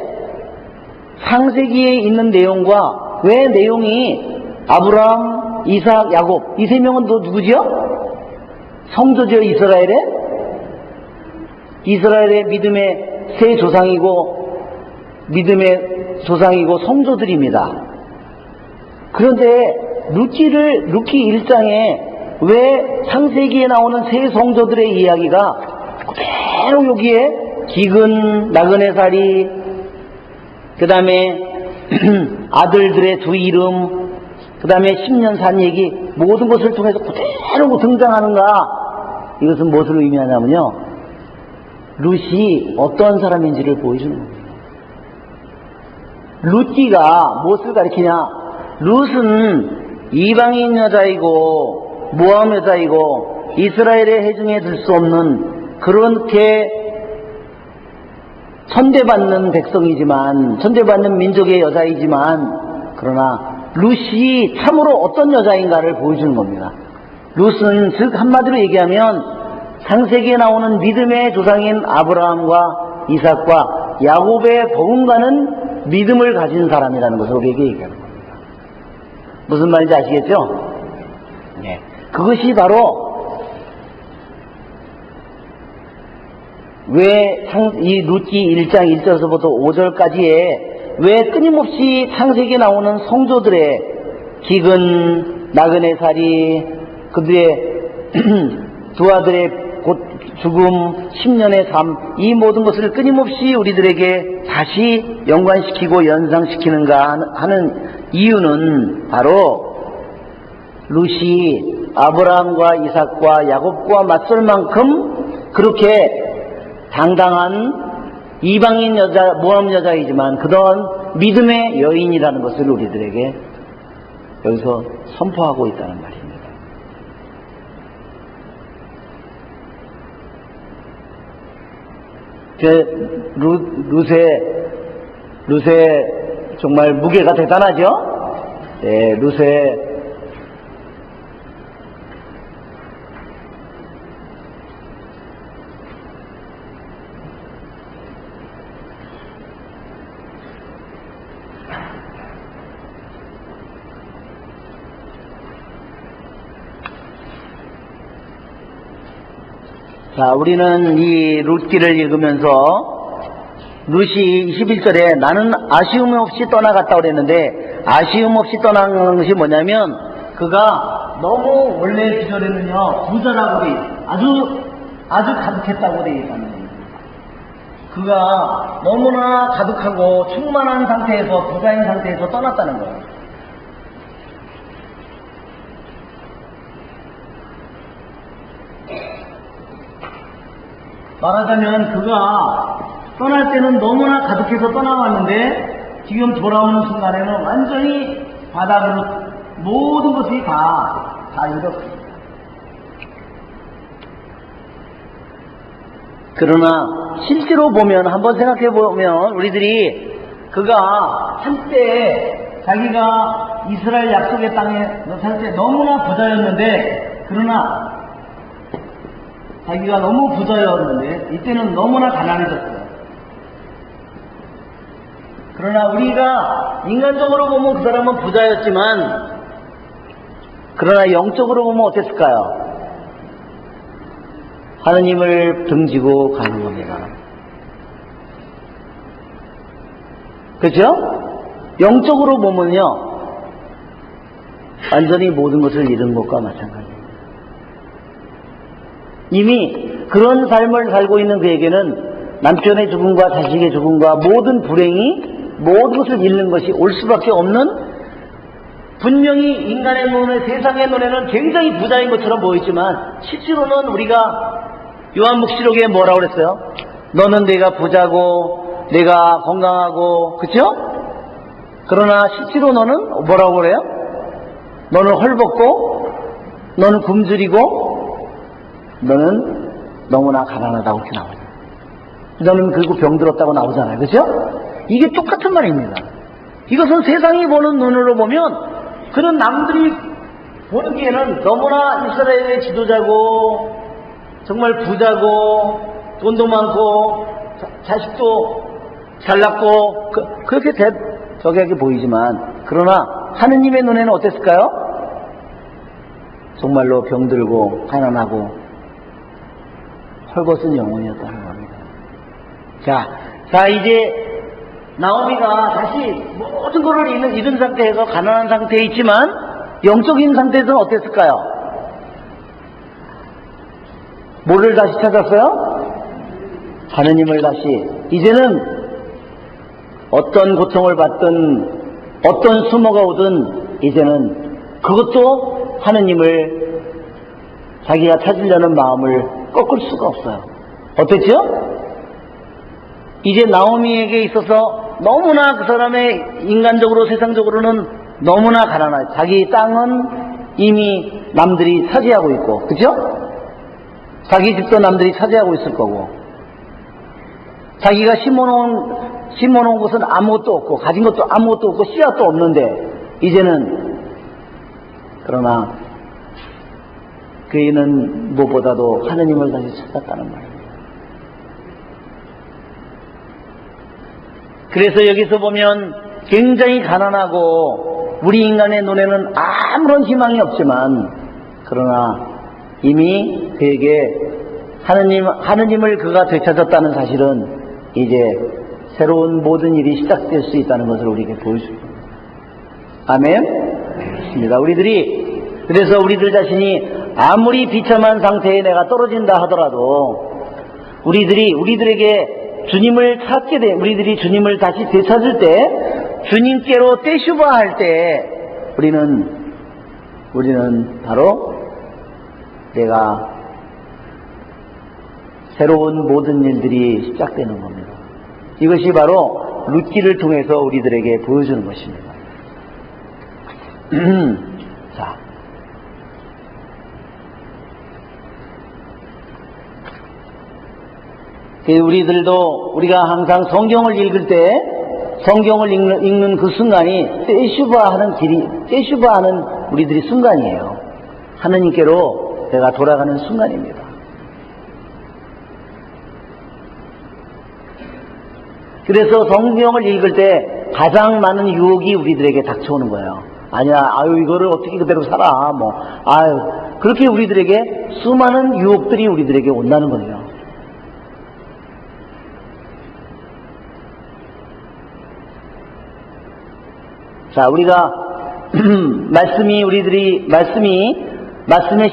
창세기에 있는 내용과 왜 내용이 아브라함, 이삭, 야곱 이 세 명은 또 누구지요? 성도죠. 이스라엘의 믿음의 세 조상이고 믿음의 조상이고 성도들입니다. 그런데 룻기 1장에 왜 창세기에 나오는 세 성도들의 이야기가 그대로 여기에 기근, 나그네살이, 그 다음에 아들들의 두 이름, 그 다음에 10년 산 얘기 모든 것을 통해서 그대로 등장하는가? 이것은 무엇을 의미하냐면요, 룻이 어떤 사람인지를 보여주는 겁니다. 룻기가 무엇을 가리키냐? 룻은 이방인 여자이고 모함 여자이고 이스라엘의 해중에 들 수 없는 그렇게 천대받는 백성이지만 천대받는 민족의 여자이지만 그러나 룻이 참으로 어떤 여자인가를 보여주는 겁니다. 룻은 즉 한마디로 얘기하면 창세기에 나오는 믿음의 조상인 아브라함과 이삭과 야곱의 버금가는 믿음을 가진 사람이라는 것을 우리에게 얘기하는 겁니다. 무슨 말인지 아시겠죠? 네. 그것이 바로 왜 이 룻기 1장 1절서부터 5절까지에 왜 끊임없이 창세기에 나오는 성도들의 기근, 나그네살이, 그들의 두 아들의 곧 죽음, 10년의 삶, 이 모든 것을 끊임없이 우리들에게 다시 연관시키고 연상시키는가 하는 이유는 바로 룻이 아브라함과 이삭과 야곱과 맞설 만큼 그렇게 당당한 이방인 여자, 모함 여자이지만 그동안 믿음의 여인이라는 것을 우리들에게 여기서 선포하고 있다는 말입니다. 룻의 정말 무게가 대단하죠? 네, 룻의 자, 우리는 이 룻기를 읽으면서 룻이 21절에 나는 아쉬움 없이 떠나갔다 그랬는데 아쉬움 없이 떠나는 것이 뭐냐면 그가 너무 원래 시절에는요 부자라고 돼 있어요. 아주 가득했다고 돼 있다는 거예요. 그가 너무나 가득하고 충만한 상태에서 부자인 상태에서 떠났다는 거예요. 말하자면 그가 떠날 때는 너무나 가득해서 떠나왔는데 지금 돌아오는 순간에는 완전히 바닥으로 모든 것이 다 잃었습니다. 그러나 실제로 보면 한번 생각해 보면 우리들이 그가 한때 자기가 이스라엘 약속의 땅에 살 때 너무나 부자였는데 그러나 자기가 너무 부자였는데 이때는 너무나 가난해졌어요. 그러나 우리가 인간적으로 보면 그 사람은 부자였지만 그러나 영적으로 보면 어땠을까요? 하느님을 등지고 가는 겁니다. 그렇죠? 영적으로 보면요 완전히 모든 것을 잃은 것과 마찬가지입니다. 이미 그런 삶을 살고 있는 그에게는 남편의 죽음과 자식의 죽음과 모든 불행이 모든 것을 잃는 것이 올 수밖에 없는, 분명히 인간의 눈에, 세상의 눈에는 굉장히 부자인 것처럼 보이지만 실제로는 우리가 요한묵시록에 뭐라고 그랬어요? 너는 내가 부자고 내가 건강하고 그쵸? 그러나 실제로 너는 뭐라고 그래요? 너는 헐벗고 너는 굶주리고 너는 너무나 가난하다고 이렇게 나와요. 부장님 그리고 병들었다고 나오잖아요. 그죠? 이게 똑같은 말입니다. 이것은 세상이 보는 눈으로 보면 그런 남들이 보기에는 너무나 이스라엘의 지도자고 정말 부자고 돈도 많고 자식도 잘났고 그렇게 저기하게 보이지만 그러나 하느님의 눈에는 어땠을까요? 정말로 병들고 가난하고 헐벗은 영혼이었다는 겁니다. 자 이제 나오미가 다시 모든 것을 잃은 상태에서 가난한 상태에 있지만 영적인 상태에서는 어땠을까요? 뭐를 다시 찾았어요? 하느님을 다시. 이제는 어떤 고통을 받든 어떤 수모가 오든 이제는 그것도 하느님을 자기가 찾으려는 마음을 꺾을 수가 없어요. 어땠죠? 이제 나오미에게 있어서 너무나 그 사람의 인간적으로 세상적으로는 너무나 가난하죠. 자기 땅은 이미 남들이 차지하고 있고, 그죠? 자기 집도 남들이 차지하고 있을 거고, 자기가 심어놓은 것은 아무것도 없고, 가진 것도 아무것도 없고, 씨앗도 없는데, 이제는, 그러나, 그이는 무엇보다도 하느님을 다시 찾았다는 말입니다. 그래서 여기서 보면 굉장히 가난하고, 우리 인간의 눈에는 아무런 희망이 없지만, 그러나, 이미 그에게 하느님을 그가 되찾았다는 사실은 이제 새로운 모든 일이 시작될 수 있다는 것을 우리에게 보여줍니다. 아멘? 그렇습니다. 그래서 우리들 자신이 아무리 비참한 상태에 내가 떨어진다 하더라도 우리들에게 주님을 찾게 돼, 우리들이 주님을 다시 되찾을 때, 주님께로 떼슈바 할 때, 우리는 바로 내가 새로운 모든 일들이 시작되는 겁니다. 이것이 바로 룻기를 통해서 우리들에게 보여주는 것입니다. 자, 우리가 항상 성경을 읽을 때 성경을 읽는 그 순간이 떼슈바하는 우리들이 순간이에요. 하느님께로 내가 돌아가는 순간입니다. 그래서 성경을 읽을 때 가장 많은 유혹이 우리들에게 닥쳐오는 거예요. 아니야, 이거를 어떻게 그대로 살아. 그렇게 우리들에게 수많은 유혹들이 우리들에게 온다는 거예요. 자, 우리가 말씀의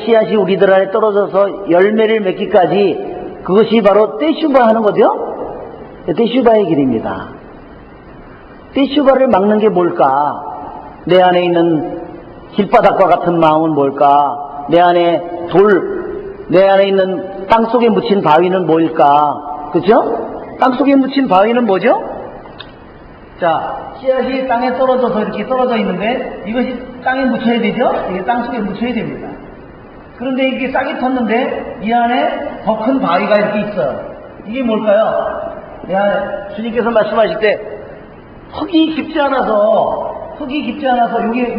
씨앗이 우리들 안에 떨어져서 열매를 맺기까지 그것이 바로 떼슈바 하는 거죠? 떼슈바의 길입니다. 떼슈바를 막는 게 뭘까? 내 안에 있는 길바닥과 같은 마음은 뭘까? 내 안에 있는 땅속에 묻힌 바위는 뭘까? 그죠? 땅속에 묻힌 바위는 뭐죠? 자, 씨앗이 땅에 떨어져서 이렇게 떨어져 있는데 이것이 땅에 묻혀야 되죠? 이게 땅속에 묻혀야 됩니다. 그런데 이게 싹이 텄는데 이 안에 더 큰 바위가 이렇게 있어요. 이게 뭘까요? 주님께서 말씀하실 때 흙이 깊지 않아서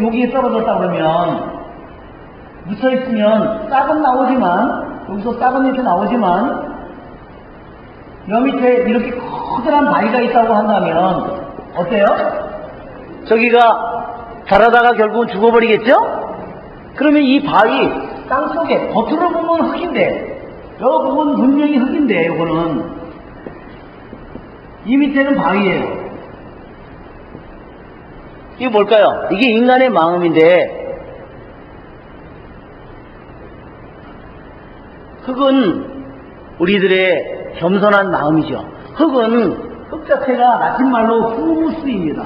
여기에 떨어졌다 그러면 묻혀있으면 싹은 나오지만 여기서 싹은 이렇게 나오지만 여 밑에 이렇게 커다란 바위가 있다고 한다면 어때요? 저기가 자라다가 결국은 죽어버리겠죠? 그러면 이 바위 땅속에 겉으로 보면 흙인데 여 부분 분명히 흙인데 요거는 이 밑에는 바위예요. 이게 뭘까요? 이게 인간의 마음인데 흙은 우리들의 겸손한 마음이죠. 흙 자체가 라틴 말로 후무스입니다.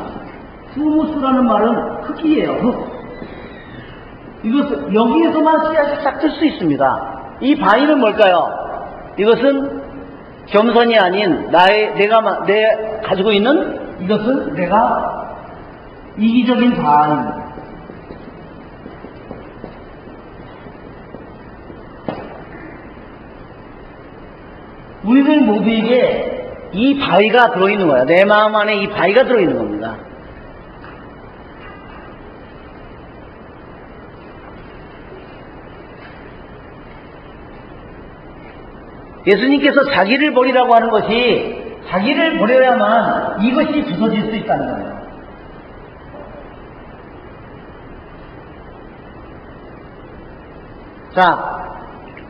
후무스라는 말은 흙이에요. 흙. 여기에서만 씨앗이 싹틀 수 있습니다. 이 바위는 뭘까요? 이것은 겸손이 아닌 내가 가지고 있는 이것은 내가 이기적인 바위입니다. 우리들 모두에게 이 바위가 들어있는 거야. 내 마음 안에 이 바위가 들어있는 겁니다. 예수님께서 자기를 버리라고 하는 것이 자기를 버려야만 이것이 부서질 수 있다는 거예요. 자,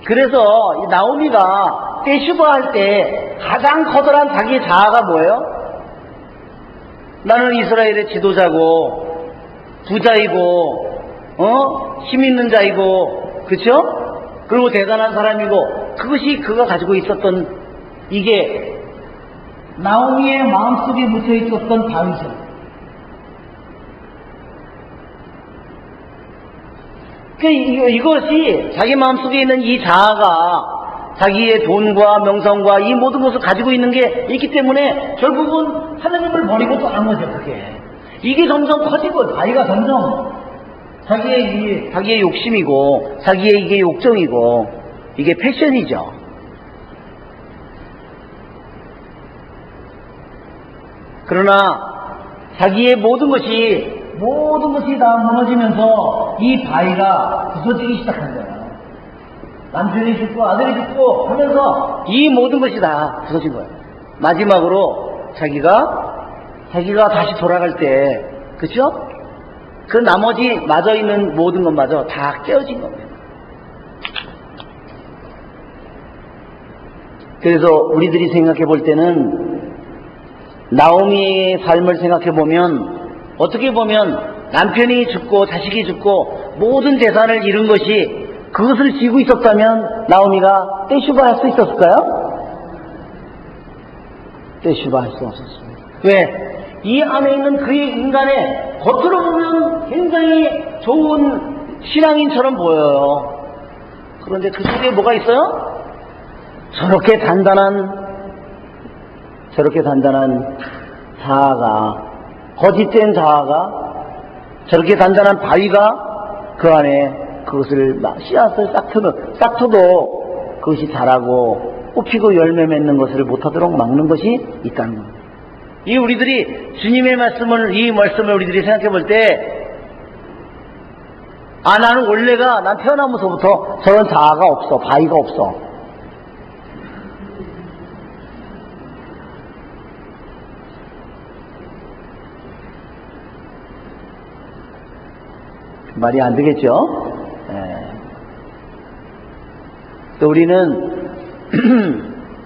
그래서 나오미가 떼슈바 할 때 가장 커다란 자기의 자아가 뭐예요? 나는 이스라엘의 지도자고 부자이고 힘 있는 자이고 그렇죠? 그리고 대단한 사람이고 그것이 그가 가지고 있었던 이게 나오미의 마음속에 묻혀 있었던 바위죠. 이것이 자기 마음속에 있는 이 자아가 자기의 돈과 명성과 이 모든 것을 가지고 있는 게 있기 때문에 결국은 하나님을 버리고 떠난 거죠. 그게 이게 점점 커지고 바위가 점점 자기의 욕심이고 자기의 이게 욕정이고 이게 패션이죠. 그러나 자기의 모든 것이 다 무너지면서 이 바위가 부서지기 시작한 거예요. 남편이 죽고 아들이 죽고 하면서 이 모든 것이 다 부서진 거예요. 마지막으로 자기가 다시 돌아갈 때 그렇죠? 그 나머지 마저 있는 모든 것마저 다 깨어진 겁니다. 그래서 우리들이 생각해 볼 때는 나오미의 삶을 생각해 보면 어떻게 보면 남편이 죽고 자식이 죽고 모든 재산을 잃은 것이 그것을 쥐고 있었다면 나오미가 떼슈바 할 수 있었을까요? 떼슈바 할 수 없었습니다. 왜? 이 안에 있는 그의 인간의 겉으로 보면 굉장히 좋은 신앙인처럼 보여요. 그런데 그 속에 뭐가 있어요? 저렇게 단단한 자아가 거짓된 자아가 저렇게 단단한 바위가 그 안에 그것을 씨앗을 싹 터도 그것이 자라고 꽃피고 열매 맺는 것을 못하도록 막는 것이 있다는 겁니다. 이 우리들이 주님의 이 말씀을 우리들이 생각해 볼 때 나는 원래가 난 태어나면서부터 저런 자아가 없어 바위가 없어 말이 안 되겠죠? 또 우리는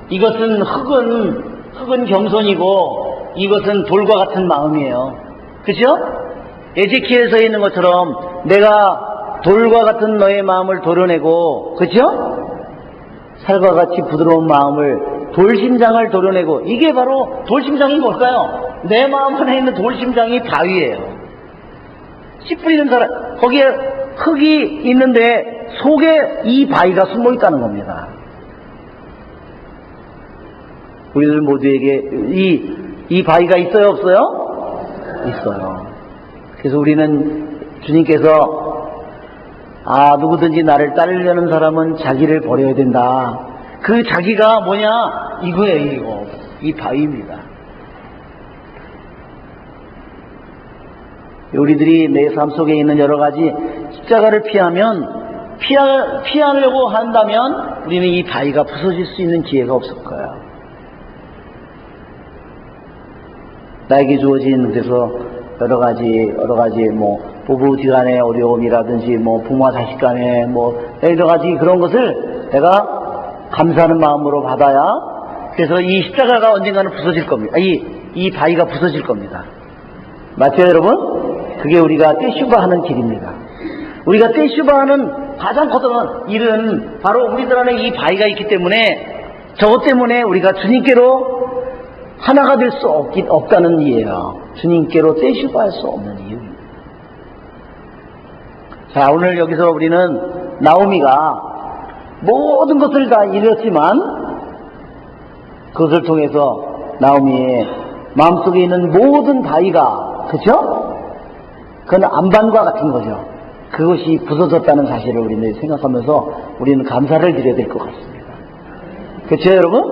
이것은 흙은 겸손이고 이것은 돌과 같은 마음이에요. 그죠? 에제키엘서에 있는 것처럼 내가 돌과 같은 너의 마음을 도려내고 그죠? 살과 같이 부드러운 마음을 돌심장을 도려내고 이게 바로 돌심장이 뭘까요? 내 마음 안에 있는 돌심장이 바위예요. 씨 뿌리는 사람 거기에 흙이 있는데 속에 이 바위가 숨어 있다는 겁니다. 우리들 모두에게 이 바위가 있어요 없어요? 있어요. 그래서 우리는 주님께서 누구든지 나를 따르려는 사람은 자기를 버려야 된다. 그 자기가 뭐냐? 이거예요. 이 바위입니다. 우리들이 내 삶 속에 있는 여러 가지 십자가를 피하려고 한다면 우리는 이 바위가 부서질 수 있는 기회가 없을 거야. 나에게 주어진 그래서 여러 가지 부부지간의 어려움이라든지 부모와 자식 간의 여러 가지 그런 것을 내가 감사하는 마음으로 받아야 그래서 이 십자가가 언젠가는 부서질 겁니다. 이 바위가 부서질 겁니다. 맞죠 여러분? 그게 우리가 떼슈바하는 길입니다. 우리가 떼슈바하는 가장 커다란 일은 바로 우리들 안에 이 바위가 있기 때문에 저것 때문에 우리가 주님께로 하나가 될 수 없다는 이유예요. 주님께로 떼슈바할 수 없는 이유입니다. 자, 오늘 여기서 우리는 나오미가 모든 것을 다 잃었지만 그것을 통해서 나오미의 마음속에 있는 모든 바위가 그죠? 그건 안반과 같은 거죠. 그것이 부서졌다는 사실을 우리는 생각하면서 우리는 감사를 드려야 될 것 같습니다. 그렇죠 여러분?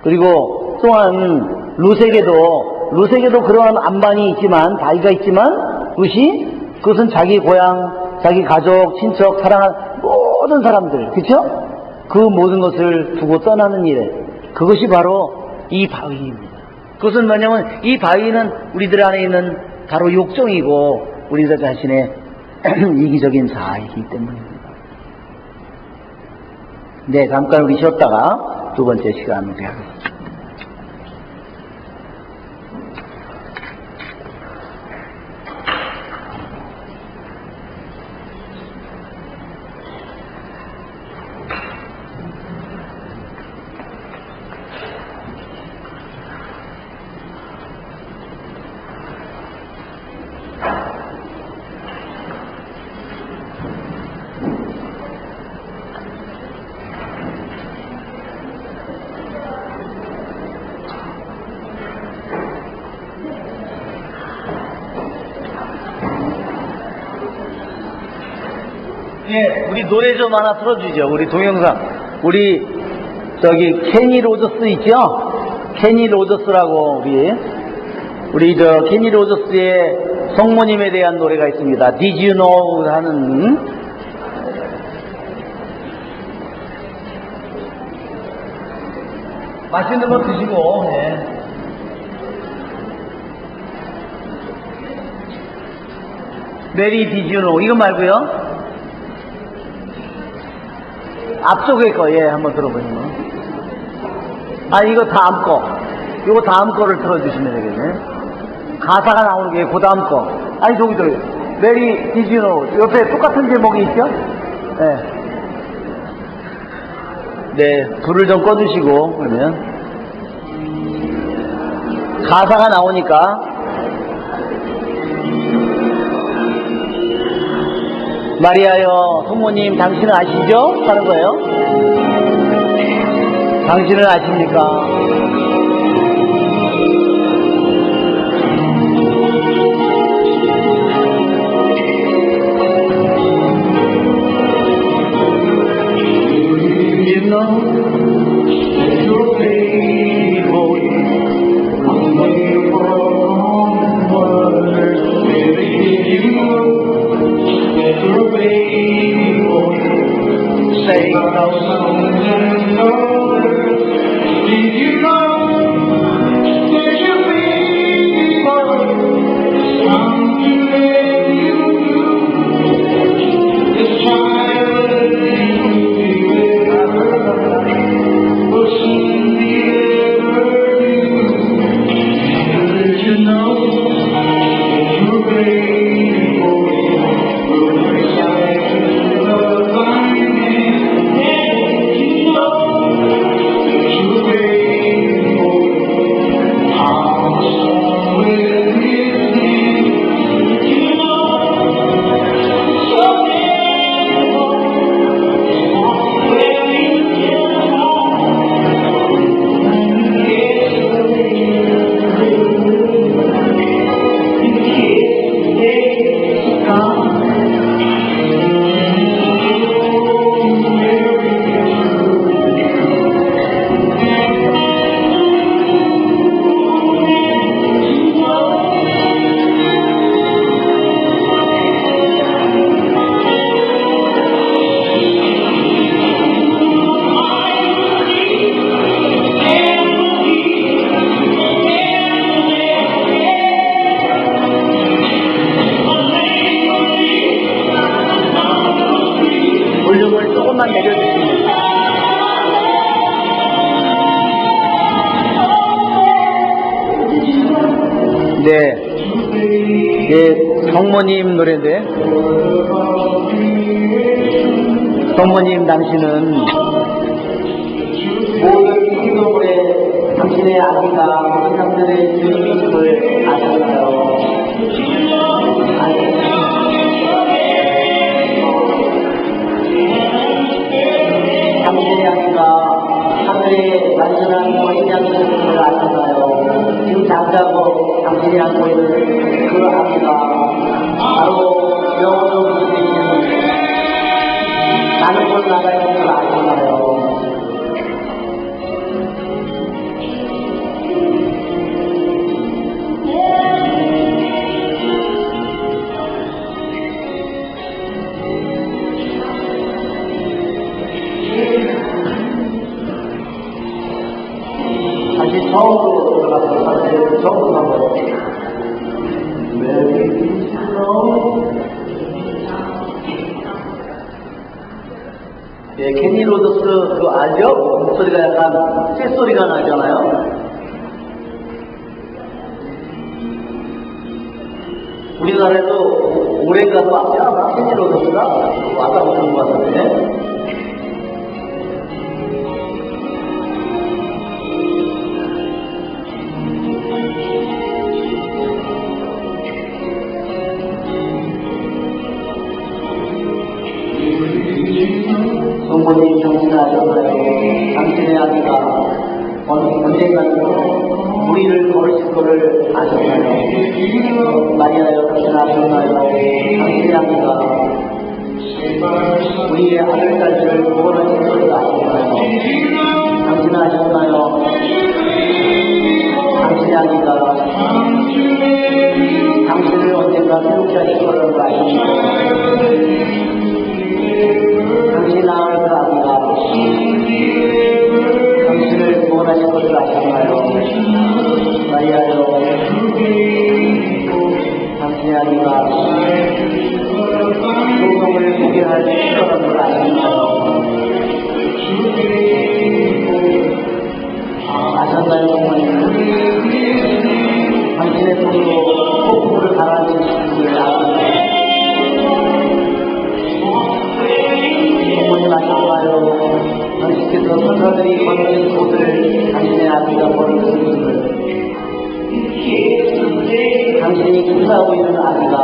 그리고 또한 룻에게도 그러한 안반이 있지만, 바위가 있지만, 그것은 자기 고향, 자기 가족, 친척, 사랑하는 모든 사람들, 그쵸? 그 모든 것을 두고 떠나는 일, 그것이 바로 이 바위입니다. 그것은 뭐냐면 이 바위는 우리들 안에 있는 바로 욕정이고 우리들 자신의 이기적인 자아이기 때문입니다. 네, 잠깐 우리 쉬었다가 두 번째 시간을 하겠습니다. 예, 우리 노래 좀 하나 틀어주죠. 우리 동영상. 우리, 케니 로저스 있죠? 케니 로저스라고, 우리 케니 로저스의 성모님에 대한 노래가 있습니다. Did you know? 하는, 맛있는 거 드시고, 네. 메리 Did you know? 이거 말고요. 앞쪽에 거, 예, 한번 들어보시면. 이거 다음 거. 이거 다음 거를 틀어주시면 되겠네. 가사가 나오는 게 그 다음 거. 저기. 메리 디즈노. 옆에 똑같은 제목이 있죠? 네. 네, 불을 좀 꺼주시고, 그러면. 가사가 나오니까. 마리아여, 성모님, 당신은 아시죠? 하는 거예요. 당신은 아십니까? You know, you're faithful. I'm waiting for wonders. Baby, you know. You're faithful. Say no something over. Did you know that you're faithful? Something that you do. This child is but soon the ever do. Did you know you're faithful? 볼륨을 조금만 내려주시면 네, 성모님 노래인데 성모님 당신은 모든 기도물에 당신의 아기가 세상들의 주님이심을 아셨나요? 당신의 아기가 하늘의 완전한 거인양이심을 아셨나요? 지금 잠자고 당신이 안고 있는 그 아기가 바로 영원으로 되시는 나는 곧 나가야 할 걸 아셨나요? 처음으로 들어가서 사실 처음으로 한번 예, 케니 로저스 그거 알죠? 목소리가 약간 쇳소리가 나잖아요. 우리나라에도 오랜 가수 아시나? 케니 로저스가 아까 보는 것 같은데. 성모님 정신하셨나요? 당신의 아기가 언젠가는 우리를 걸으실 거를 아셨나요? 마리아여 당신 아셨나요? 당신의 아기가 우리의 아들, 딸들을 구원하실 거를 아셨나요? 당신 아셨나요? 당신의 아기가 당신을 언젠가 새롭게 하실 거를 아셨나요? 당신 낳을 그 아기가 당신을 구원하실 것을 아셨나요? 마리아여 당신의 아기가 소송을 해결할 거라는 걸 아셨나요? 아셨나요 어머니? 당신의 손으로 폭풍을 가라앉히실 줄 아셨나요? 아셨나요? 당신께서 천사들이 걸으신 곳을 당신의 아기가 걸으셨음을 당신이 축사하고 있는 아기가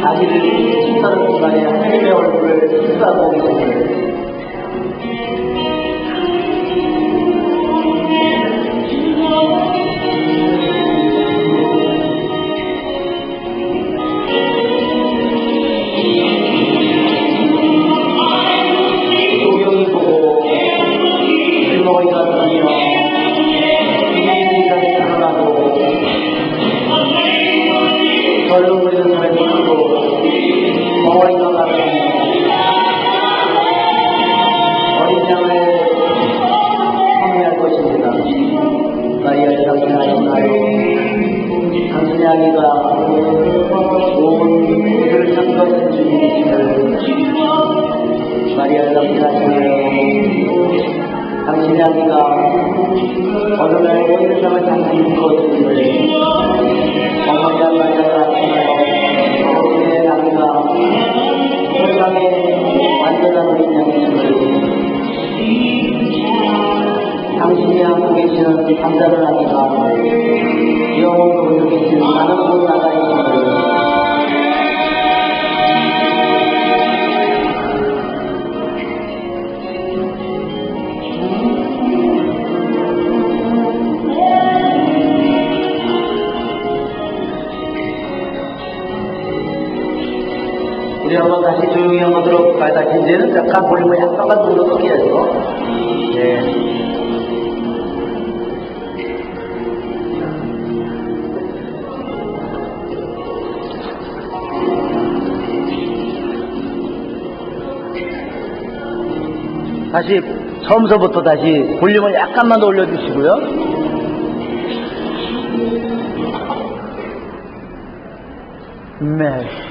자기를 축사하는 순간에 하나님의 얼굴을 축사하고 계심을 당신의 아기가 온 세계를 창조하신 주님이시를 마리아 당신 아시나요? 당신의 아기가 어느 날 온 세상을 당신이 부어주심을 어머니와 마리아가 아시나요? 당신의 아기가 세상에 완전한 어린 양이심을 당신이 안고 계시는 잠자는 아기가 영원으로 കൊണ്ട് 계시는 나는 곧 나가 있음을 우리 한번 다시 조용히 한번 들어볼까요? 다시 이제는 잠깐 볼륨을 약간만 더 높여야죠. 네. 다시 처음서부터 다시 볼륨을 약간만 더 올려주시고요. 네.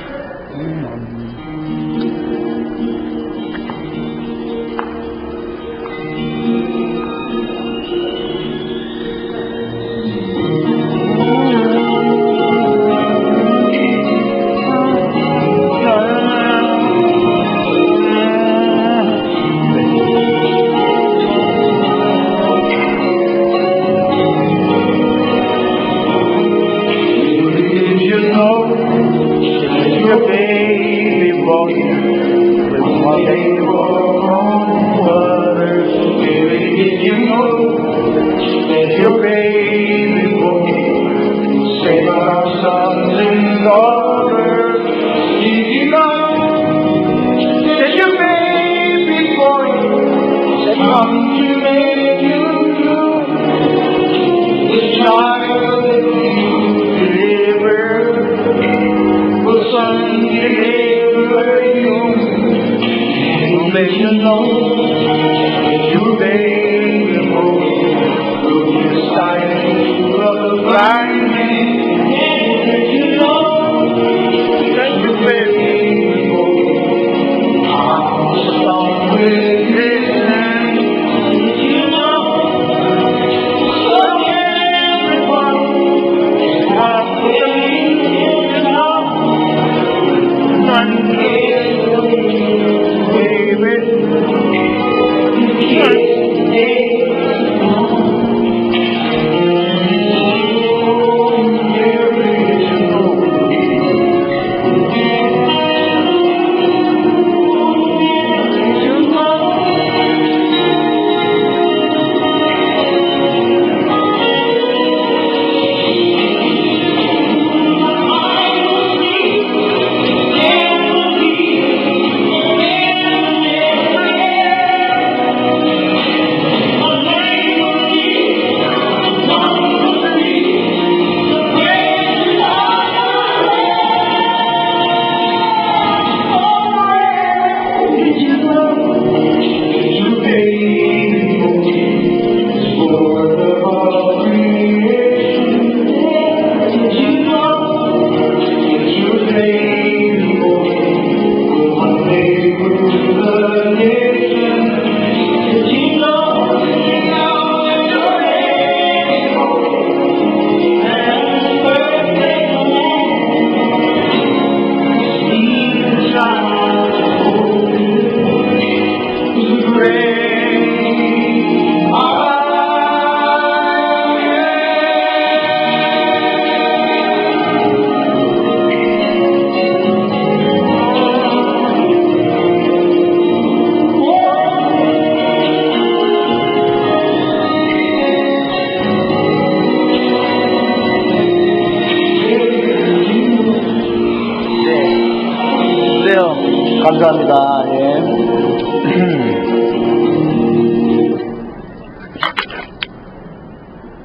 감사합니다. 예.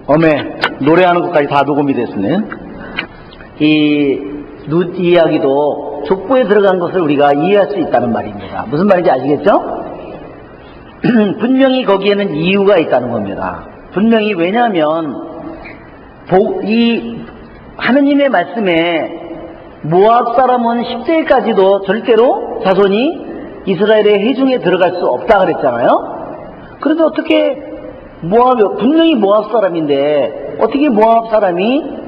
어메, 노래하는 것까지 다 녹음이 됐네. 이 룻 이야기도 족보에 들어간 것을 우리가 이해할 수 있다는 말입니다. 무슨 말인지 아시겠죠? 분명히 거기에는 이유가 있다는 겁니다. 분명히 왜냐하면 이 하느님의 말씀에 모압 사람은 10세까지도 절대로 자손이 이스라엘의 회중에 들어갈 수 없다 그랬잖아요. 그런데 어떻게 분명히 모압 사람인데 어떻게 모압 사람이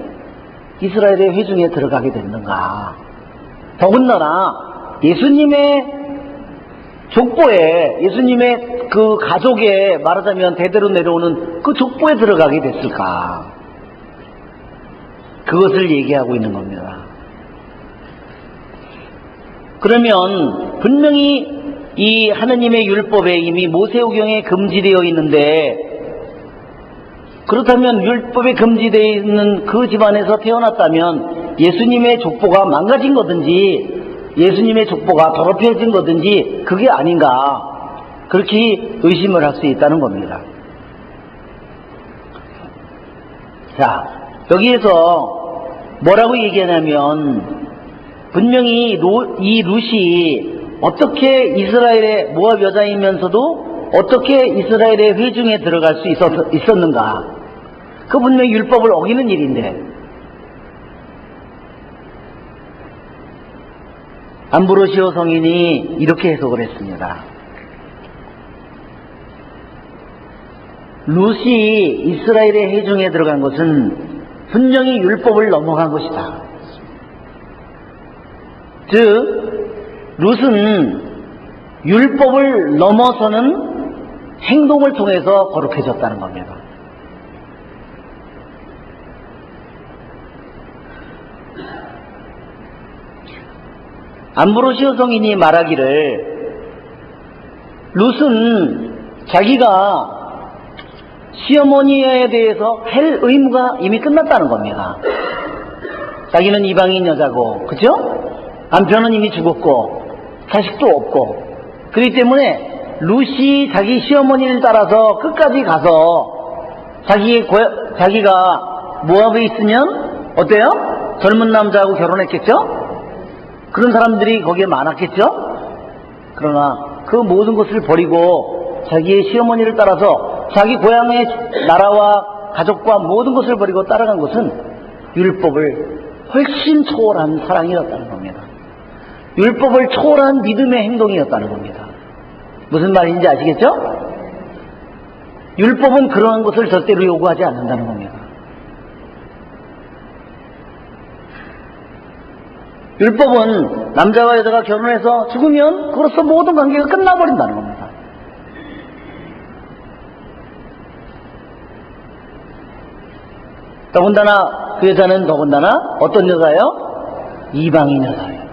이스라엘의 회중에 들어가게 됐는가? 더군다나 예수님의 족보에, 예수님의 그 가족에 말하자면 대대로 내려오는 그 족보에 들어가게 됐을까? 그것을 얘기하고 있는 겁니다. 그러면 분명히 이 하느님의 율법에 이미 모세오경에 금지되어 있는데, 그렇다면 율법에 금지되어 있는 그 집안에서 태어났다면 예수님의 족보가 망가진 거든지 예수님의 족보가 더럽혀진 거든지 그게 아닌가, 그렇게 의심을 할 수 있다는 겁니다. 자, 여기에서 뭐라고 얘기하냐면 분명히 이 룻이 어떻게 이스라엘의 모압 여자이면서도 어떻게 이스라엘의 회중에 들어갈 수 있었는가? 그 분명히 율법을 어기는 일인데, 암브로시오 성인이 이렇게 해석을 했습니다. 룻이 이스라엘의 회중에 들어간 것은 분명히 율법을 넘어간 것이다. 즉, 룻은 율법을 넘어서는 행동을 통해서 거룩해졌다는 겁니다. 암브로시오 성인이 말하기를 룻은 자기가 시어머니에 대해서 할 의무가 이미 끝났다는 겁니다. 자기는 이방인 여자고, 그죠? 남편은 이미 죽었고 자식도 없고, 그렇기 때문에 룻이 자기 시어머니를 따라서 끝까지 가서 자기가 모압에 있으면 어때요? 젊은 남자하고 결혼했겠죠? 그런 사람들이 거기에 많았겠죠? 그러나 그 모든 것을 버리고 자기의 시어머니를 따라서 자기 고향의 나라와 가족과 모든 것을 버리고 따라간 것은 율법을 훨씬 초월한 사랑이었다는 겁니다. 율법을 초월한 믿음의 행동이었다는 겁니다. 무슨 말인지 아시겠죠? 율법은 그러한 것을 절대로 요구하지 않는다는 겁니다. 율법은 남자와 여자가 결혼해서 죽으면 그로써 모든 관계가 끝나버린다는 겁니다. 더군다나 그 여자는 더군다나 어떤 여자예요? 이방인 여자예요.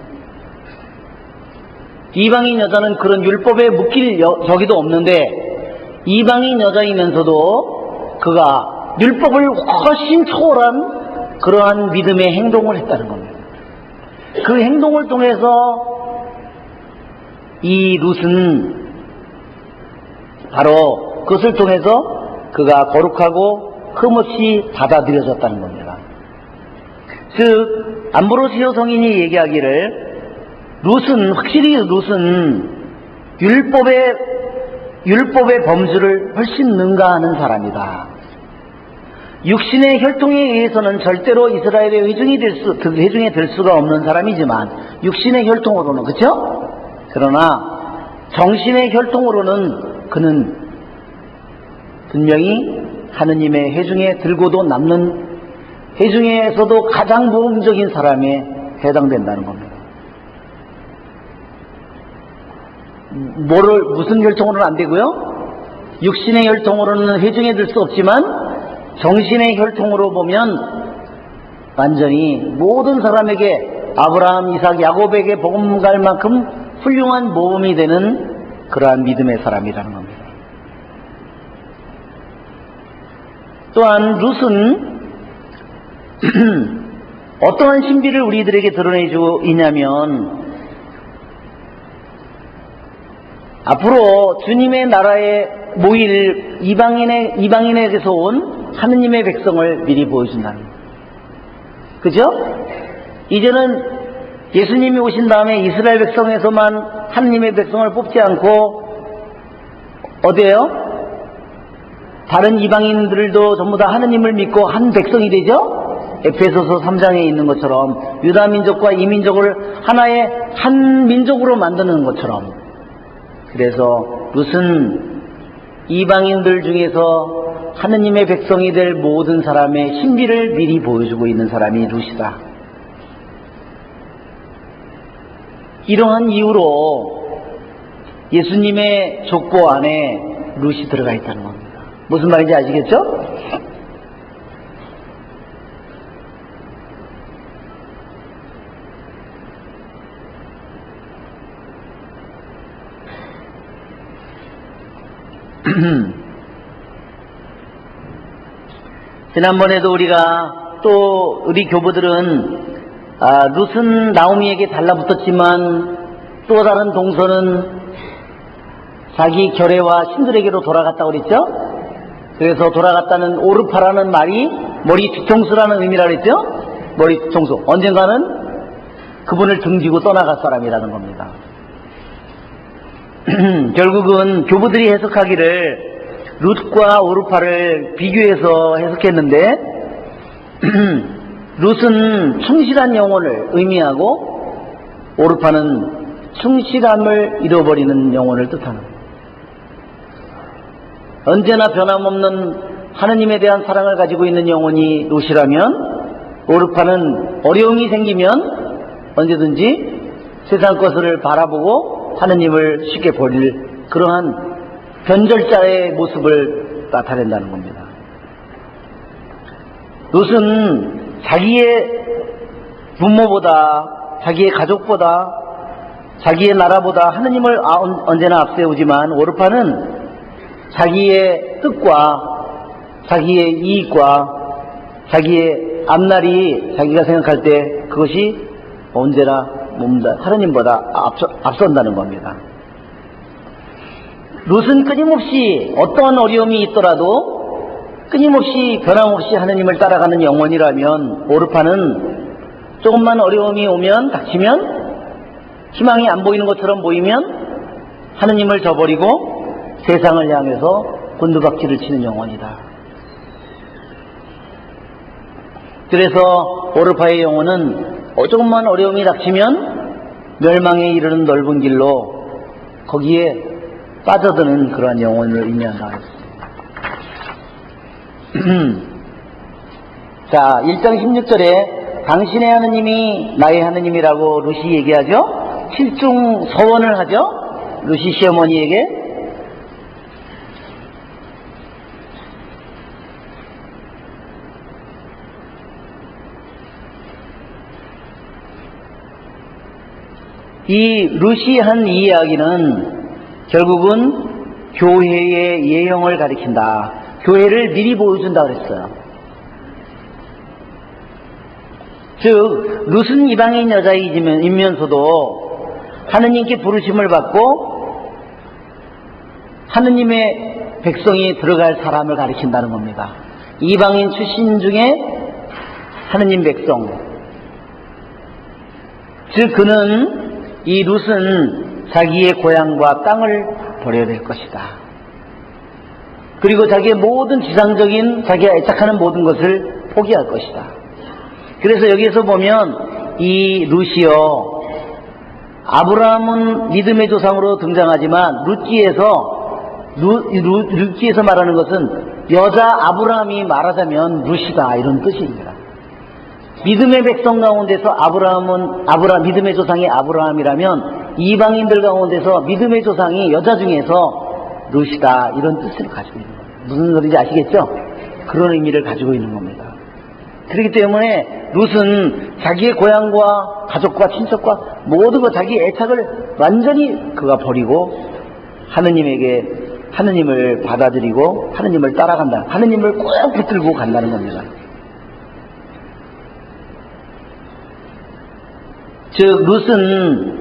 이방인 여자는 그런 율법에 묶일 적이도 없는데 이방인 여자이면서도 그가 율법을 훨씬 초월한 그러한 믿음의 행동을 했다는 겁니다. 그 행동을 통해서 이 룻은 바로 그것을 통해서 그가 거룩하고 흠없이 받아들여졌다는 겁니다. 즉 암브로시오 성인이 얘기하기를 확실히 룻은 율법의 범주를 훨씬 능가하는 사람이다. 육신의 혈통에 의해서는 절대로 이스라엘의 회중에 될 수가 없는 사람이지만 육신의 혈통으로는, 그렇죠? 그러나 정신의 혈통으로는 그는 분명히 하느님의 회중에 들고도 남는 회중에서도 가장 모범적인 사람에 해당된다는 겁니다. 무슨 혈통으로는 안 되고요? 육신의 혈통으로는 회중에 들 수 없지만 정신의 혈통으로 보면 완전히 모든 사람에게 아브라함, 이삭, 야곱에게 복음 갈 만큼 훌륭한 모범이 되는 그러한 믿음의 사람이라는 겁니다. 또한 룻은 어떠한 신비를 우리들에게 드러내주고 있냐면 앞으로 주님의 나라에 모일 이방인에게서 온 하느님의 백성을 미리 보여준다는 거예요. 그죠? 이제는 예수님이 오신 다음에 이스라엘 백성에서만 하느님의 백성을 뽑지 않고 어디에요? 다른 이방인들도 전부 다 하느님을 믿고 한 백성이 되죠? 에페소서 3장에 있는 것처럼 유다 민족과 이 민족을 하나의 한 민족으로 만드는 것처럼. 그래서 룻은 이방인들 중에서 하느님의 백성이 될 모든 사람의 신비를 미리 보여주고 있는 사람이 룻이다. 이러한 이유로 예수님의 족보 안에 룻이 들어가 있다는 겁니다. 무슨 말인지 아시겠죠? 지난번에도 우리 교부들은 룻은 나오미에게 달라붙었지만 또 다른 동서는 자기 결애와 신들에게로 돌아갔다고 그랬죠? 그래서 돌아갔다는 오르파라는 말이 머리 뒤통수라는 의미라 그랬죠? 머리 뒤통수. 언젠가는 그분을 등지고 떠나갈 사람이라는 겁니다. 결국은 교부들이 해석하기를 룻과 오르파를 비교해서 해석했는데 룻은 충실한 영혼을 의미하고 오르파는 충실함을 잃어버리는 영혼을 뜻하는 거예요. 언제나 변함없는 하느님에 대한 사랑을 가지고 있는 영혼이 룻이라면 오르파는 어려움이 생기면 언제든지 세상 것을 바라보고 하느님을 쉽게 버릴 그러한 변절자의 모습을 나타낸다는 겁니다. 룻은 자기의 부모보다 자기의 가족보다 자기의 나라보다 하느님을 언제나 앞세우지만 오르파는 자기의 뜻과 자기의 이익과 자기의 앞날이 자기가 생각할 때 그것이 언제나 하느님보다 앞선다는 겁니다. 룻은 끊임없이 어떠한 어려움이 있더라도 끊임없이 변함없이 하느님을 따라가는 영혼이라면 오르파는 조금만 어려움이 오면 닥치면 희망이 안 보이는 것처럼 보이면 하느님을 저버리고 세상을 향해서 곤두박질을 치는 영혼이다. 그래서 오르파의 영혼은 조금만 어려움이 닥치면 멸망에 이르는 넓은 길로 거기에 빠져드는 그러한 영혼을 의미한다. 자, 1장 16절에 당신의 하느님이 나의 하느님이라고 룻이 얘기하죠. 7중 서원을 하죠. 룻이 시어머니에게. 이 룻이 한 이 이야기는 결국은 교회의 예형을 가리킨다. 교회를 미리 보여준다 그랬어요. 즉 룻은 이방인 여자이면서도 하느님께 부르심을 받고 하느님의 백성이 들어갈 사람을 가리킨다는 겁니다. 이방인 출신 중에 하느님 백성. 즉 그는 이 룻은 자기의 고향과 땅을 버려야 될 것이다. 그리고 자기의 모든 지상적인 자기가 애착하는 모든 것을 포기할 것이다. 그래서 여기에서 보면 이 룻이요, 아브라함은 믿음의 조상으로 등장하지만 룻기에서 말하는 것은 여자 아브라함이 말하자면 룻이다 이런 뜻입니다. 믿음의 백성 가운데서 믿음의 조상이 아브라함이라면 이방인들 가운데서 믿음의 조상이 여자 중에서 룻이다 이런 뜻을 가지고 있는 겁니다. 무슨 소리인지 아시겠죠? 그런 의미를 가지고 있는 겁니다. 그렇기 때문에 룻은 자기의 고향과 가족과 친척과 모든 것 자기의 애착을 완전히 그가 버리고 하느님을 받아들이고 하느님을 따라간다. 하느님을 꼭 붙들고 간다는 겁니다. 즉 룻은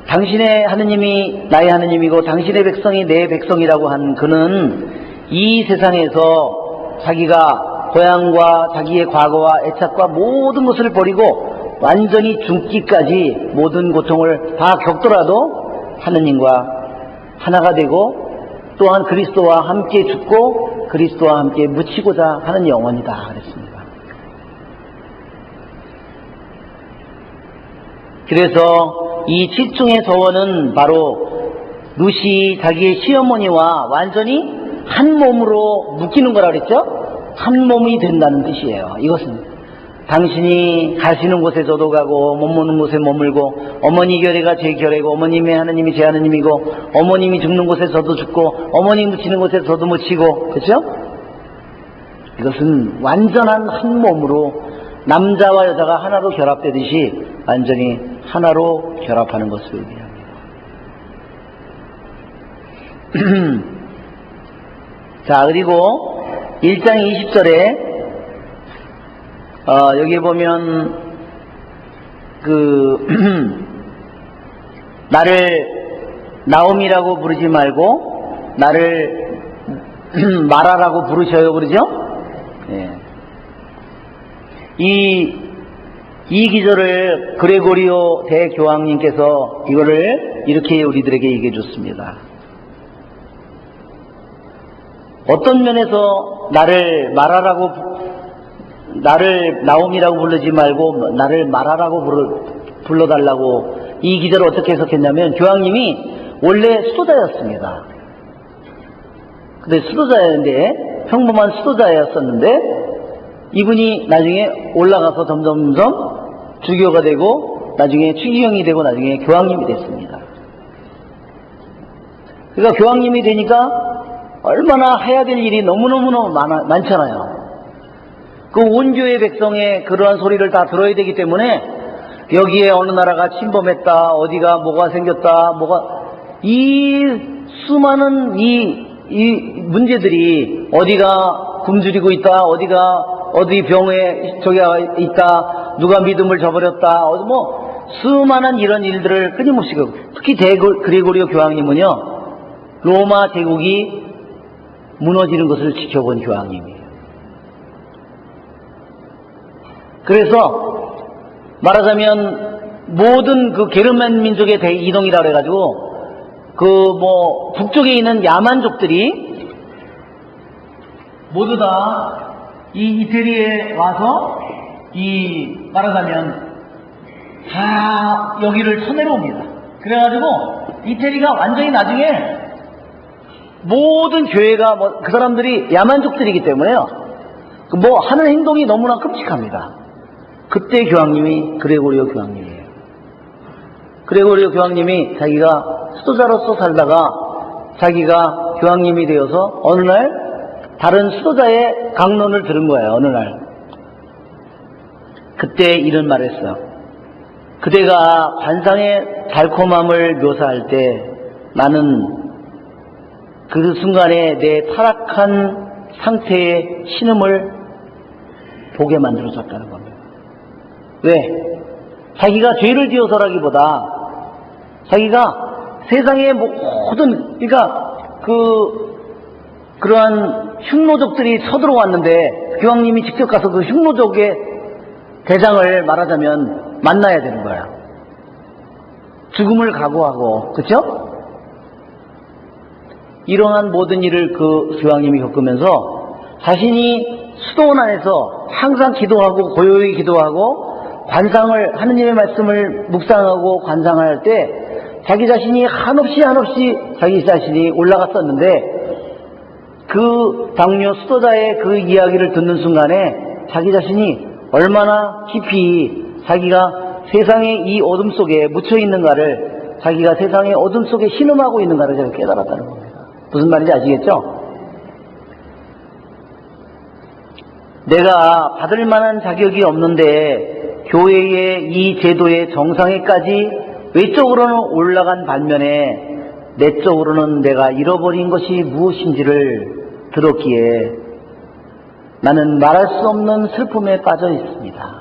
당신의 하느님이 나의 하느님이고 당신의 백성이 내 백성이라고 한 그는 이 세상에서 자기가 고향과 자기의 과거와 애착과 모든 것을 버리고 완전히 죽기까지 모든 고통을 다 겪더라도 하느님과 하나가 되고 또한 그리스도와 함께 죽고 그리스도와 함께 묻히고자 하는 영혼이다 그랬습니다. 그래서 이 칠중의 서원은 바로 룻이 자기의 시어머니와 완전히 한 몸으로 묶이는 거라 그랬죠? 한 몸이 된다는 뜻이에요. 이것은 당신이 가시는 곳에 저도 가고 머무는 곳에 머물고 어머니 결례가 제 결례고 어머님의 하느님이 제 하느님이고 어머님이 죽는 곳에 저도 죽고 어머니 묻히는 곳에 저도 묻히고 그렇죠? 이것은 완전한 한 몸으로 남자와 여자가 하나로 결합되듯이 완전히 하나로 결합하는 것을 의미합니다. 자, 그리고 1장 20절에 여기 보면 나를 나옴이라고 부르지 말고 나를 마라라고 부르셔요 그러죠? 예. 이 기절을 그레고리오 대교황님께서 이거를 이렇게 우리들에게 얘기해 줬습니다. 어떤 면에서 나를 나옴이라고 부르지 말고 나를 마라라고 불러달라고 이 기절을 어떻게 해석했냐면 교황님이 원래 수도자였습니다. 근데 수도자였는데 평범한 수도자였었는데 이분이 나중에 올라가서 점점점 주교가 되고 나중에 추기경이 되고 나중에 교황님이 됐습니다. 그러니까 교황님이 되니까 얼마나 해야 될 일이 너무너무 많잖아요. 그 온 교회 백성의 그러한 소리를 다 들어야 되기 때문에 여기에 어느 나라가 침범했다, 어디가 뭐가 생겼다, 이 수많은 이 문제들이 어디가 굶주리고 있다, 어디 병에 저기가 있다, 누가 믿음을 저버렸다, 수많은 이런 일들을 끊임없이 특히 그레고리오 교황님은요 로마 제국이 무너지는 것을 지켜본 교황님이에요. 그래서 말하자면 모든 그 게르만 민족의 대이동이라 그래가지고 북쪽에 있는 야만족들이 모두 다 이 이태리에 와서 말하자면 다 여기를 쳐내려옵니다. 그래가지고 이태리가 완전히 나중에 모든 교회가 그 사람들이 야만족들이기 때문에요. 하는 행동이 너무나 끔찍합니다. 그때 교황님이 그레고리오 교황님이에요. 그레고리오 교황님이 자기가 수도자로서 살다가 자기가 교황님이 되어서 어느 날 다른 수도자의 강론을 들은 거예요. 어느 날. 그때 이런 말을 했어요. 그대가 관상의 달콤함을 묘사할 때 나는 그 순간에 내 타락한 상태의 신음을 보게 만들어줬다는 겁니다. 왜? 자기가 죄를 지어서라기보다 자기가 세상의 모든 그러한 흉노족들이 쳐들어왔는데 교황님이 직접 가서 그 흉노족의 대장을 말하자면 만나야 되는 거야. 죽음을 각오하고, 그쵸? 이러한 모든 일을 그 교황님이 겪으면서 자신이 수도원 안에서 항상 기도하고 고요히 기도하고 관상을 하느님의 말씀을 묵상하고 관상할 때 자기 자신이 한없이 자기 자신이 올라갔었는데 그 당뇨 수도자의 그 이야기를 듣는 순간에 자기 자신이 얼마나 깊이 자기가 세상의 이 어둠 속에 묻혀 있는가를 자기가 세상의 어둠 속에 신음하고 있는가를 제가 깨달았다는 겁니다. 무슨 말인지 아시겠죠? 내가 받을 만한 자격이 없는데 교회의 이 제도의 정상에까지 외적으로는 올라간 반면에 내적으로는 내가 잃어버린 것이 무엇인지를 들었기에 나는 말할 수 없는 슬픔에 빠져 있습니다.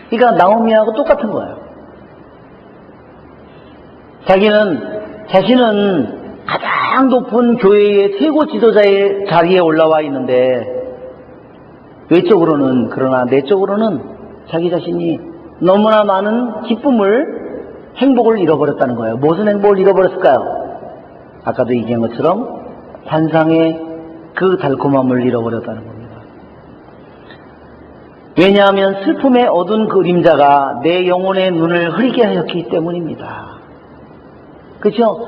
그러니까 나오미하고 똑같은 거예요. 자신은 가장 높은 교회의 최고 지도자의 자리에 올라와 있는데 외적으로는, 그러나 내적으로는 자기 자신이 너무나 많은 기쁨을, 행복을 잃어버렸다는 거예요. 무슨 행복을 잃어버렸을까요? 아까도 얘기한 것처럼 환상의 그 달콤함을 잃어버렸다는 겁니다. 왜냐하면 슬픔의 어두운 그림자가 내 영혼의 눈을 흐리게 하였기 때문입니다. 그렇죠?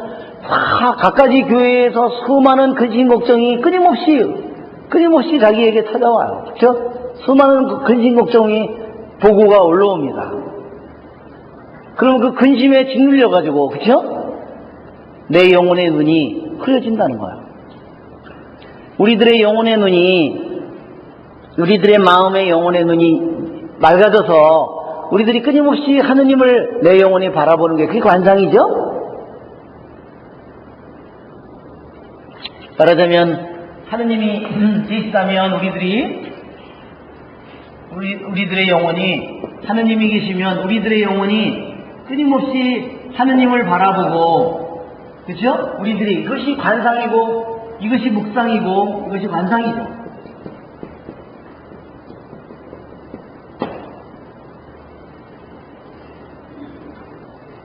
갖가지 교회에서 수많은 근심 걱정이 끊임없이 자기에게 찾아와요. 그렇죠? 수많은 근심 걱정이 보고가 올라옵니다. 그럼 그 근심에 짓눌려 가지고, 그렇죠? 내 영혼의 눈이 흐려진다는 거예요. 우리들의 영혼의 눈이, 우리들의 마음의 영혼의 눈이 맑아져서 우리들이 끊임없이 하느님을 내 영혼이 바라보는 게 그게 관상이죠? 말하자면 하느님이 계시다면 우리들의 영혼이, 하느님이 계시면 우리들의 영혼이 끊임없이 하느님을 바라보고, 그렇죠? 우리들이, 이것이 관상이고 이것이 묵상이고 이것이 관상이죠.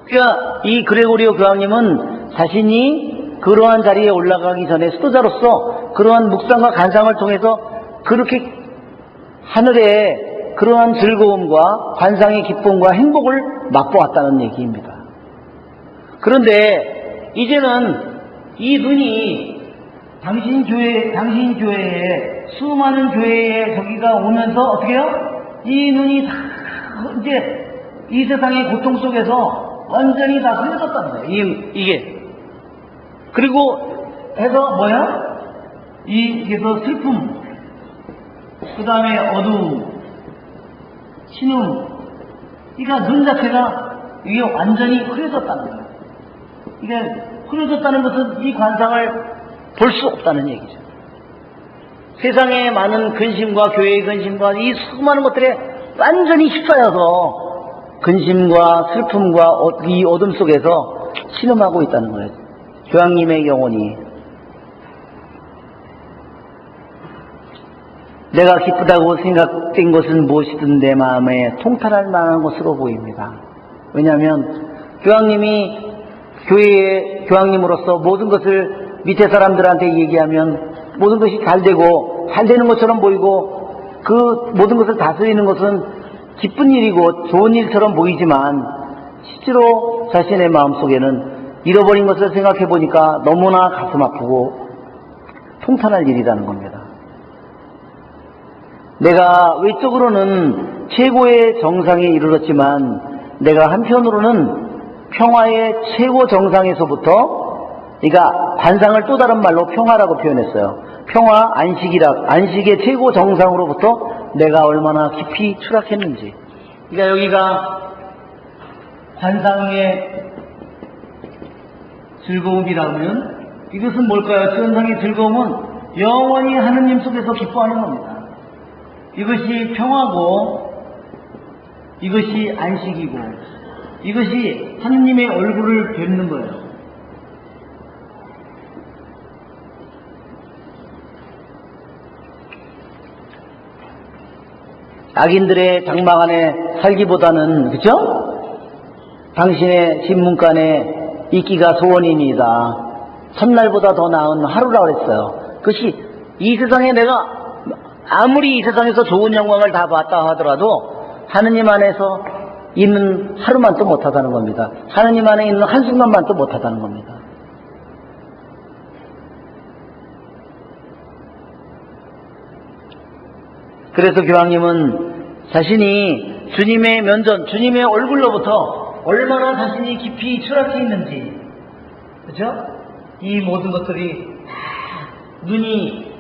그러니까 이 그레고리오 교황님은 자신이 그러한 자리에 올라가기 전에 수도자로서 그러한 묵상과 간상을 통해서 그렇게 하늘의 그러한 즐거움과 관상의 기쁨과 행복을 맛보았다는 얘기입니다. 그런데 이제는 이 눈이 당신 교회에 수많은 교회에 저기가 오면서 어떻게 해요? 이 눈이 다 이제 이 세상의 고통 속에서 완전히 다 흐려졌다는 거예요. 이게. 그리고 해서 뭐야? 그래서 슬픔, 그 다음에 어두움, 신음, 그러니까 눈 자체가 이게 완전히 흐려졌다는 거예요. 이게 흐려졌다는 것은 이 관상을 볼 수 없다는 얘기죠. 세상에 많은 근심과 교회의 근심과 이 수많은 것들에 완전히 휩싸여서 근심과 슬픔과 이 어둠 속에서 신음하고 있다는 거예요. 교황님의 영혼이. 내가 기쁘다고 생각된 것은 무엇이든 내 마음에 통탄할 만한 것으로 보입니다. 왜냐하면 교황님이 교황님으로서 모든 것을 밑에 사람들한테 얘기하면 모든 것이 잘 되고 잘 되는 것처럼 보이고 그 모든 것을 다스리는 것은 기쁜 일이고 좋은 일처럼 보이지만 실제로 자신의 마음속에는 잃어버린 것을 생각해 보니까 너무나 가슴 아프고 통탄할 일이라는 겁니다. 내가 외적으로는 최고의 정상에 이르렀지만 내가 한편으로는 평화의 최고 정상에서부터, 그러니까 관상을 또 다른 말로 평화라고 표현했어요. 평화, 안식의 최고 정상으로부터 내가 얼마나 깊이 추락했는지. 그러니까 여기가 관상의 즐거움이라면 이것은 뭘까요? 천상의 즐거움은 영원히 하느님 속에서 기뻐하는 겁니다. 이것이 평화고 이것이 안식이고 이것이 하느님의 얼굴을 뵙는 거예요. 악인들의 장막 안에 살기보다는, 그죠? 당신의 집 문간에 있기가 소원입니다. 첫날보다 더 나은 하루라고 그랬어요. 그것이 이 세상에 내가 아무리 이 세상에서 좋은 영광을 다 봤다 하더라도 하느님 안에서 있는 하루만 또 못하다는 겁니다. 하느님 안에 있는 한순간만 또 못하다는 겁니다. 그래서 교황님은 자신이 주님의 면전, 주님의 얼굴로부터 얼마나 자신이 깊이 추락해 있는지, 그렇죠? 이 모든 것들이 눈이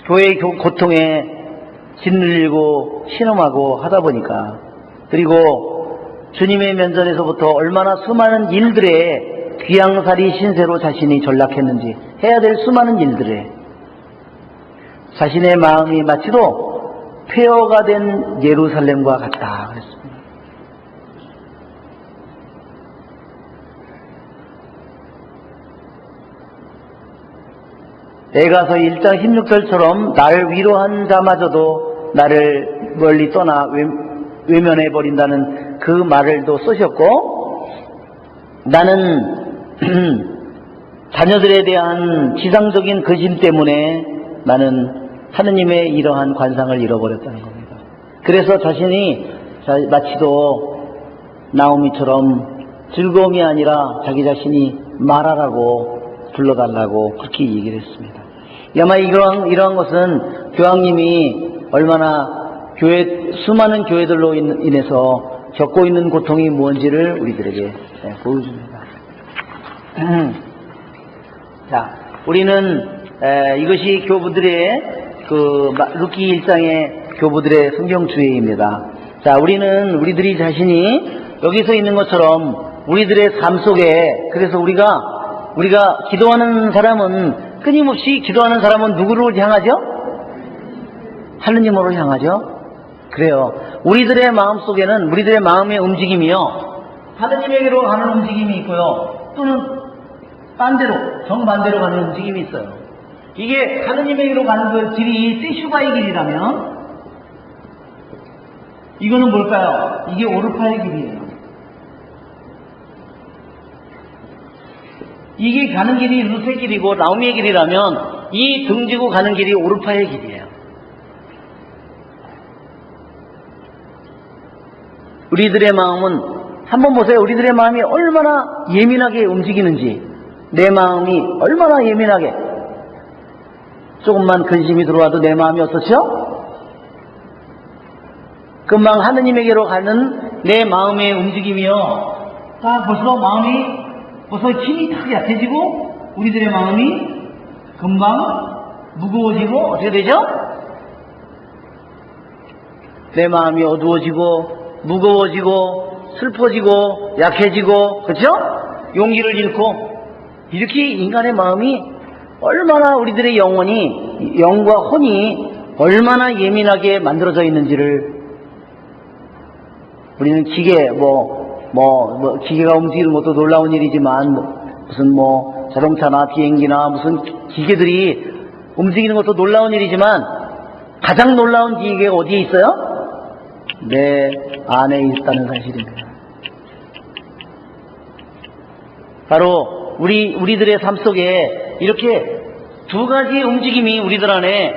교회의 고통에 짓눌리고 신음하고 하다 보니까, 그리고 주님의 면전에서부터 얼마나 수많은 일들에 귀양살이 신세로 자신이 전락했는지, 해야 될 수많은 일들에 자신의 마음이 마치도 폐허가 된 예루살렘과 같다 그랬습니다. 에가서 1장 16절처럼 나를 위로한 자마저도 나를 멀리 떠나 외면해버린다는 그 말을 또 쓰셨고, 나는 자녀들에 대한 지상적인 근심 때문에 나는 하느님의 이러한 관상을 잃어버렸다는 겁니다. 그래서 자신이 마치도 나오미처럼 즐거움이 아니라 자기 자신이 말하라고 불러달라고 그렇게 얘기를 했습니다. 아마 이러한 것은 교황님이 얼마나 수많은 교회들로 인해서 겪고 있는 고통이 무엇인지를 우리들에게 보여줍니다. 자, 우리는 이것이 교부들의 루키 1장의 교부들의 성경 주의입니다. 자, 우리들이 자신이 여기서 있는 것처럼 우리들의 삶 속에, 그래서 우리가 기도하는 사람은, 끊임없이 기도하는 사람은 누구를 향하죠? 하느님으로 향하죠? 그래요. 우리들의 마음 속에는 우리들의 마음의 움직임이요, 하느님에게로 가는 움직임이 있고요, 또는 정반대로 가는 움직임이 있어요. 이게 하느님에게로 가는 그 길이 세슈바의 길이라면, 이거는 뭘까요? 이게 오르파의 길이에요. 이게 가는 길이 루스의 길이고 나오미의 길이라면, 이 등지고 가는 길이 오르파의 길이에요. 우리들의 마음은, 한번 보세요. 우리들의 마음이 얼마나 예민하게 움직이는지, 내 마음이 얼마나 예민하게, 조금만 근심이 들어와도 내 마음이 어떻죠? 금방 하느님에게로 가는 내 마음의 움직임이요, 벌써 힘이 탁 약해지고 우리들의 마음이 금방 무거워지고 어떻게 되죠? 내 마음이 어두워지고 무거워지고 슬퍼지고 약해지고, 그렇죠? 용기를 잃고, 이렇게 인간의 마음이 얼마나 우리들의 영과 혼이 얼마나 예민하게 만들어져 있는지를, 우리는 기계가 움직이는 것도 놀라운 일이지만, 무슨 자동차나 비행기나 무슨 기계들이 움직이는 것도 놀라운 일이지만, 가장 놀라운 기계가 어디에 있어요? 내 안에 있다는 사실입니다. 바로 우리들의 삶 속에 이렇게 두 가지의 움직임이 우리들 안에,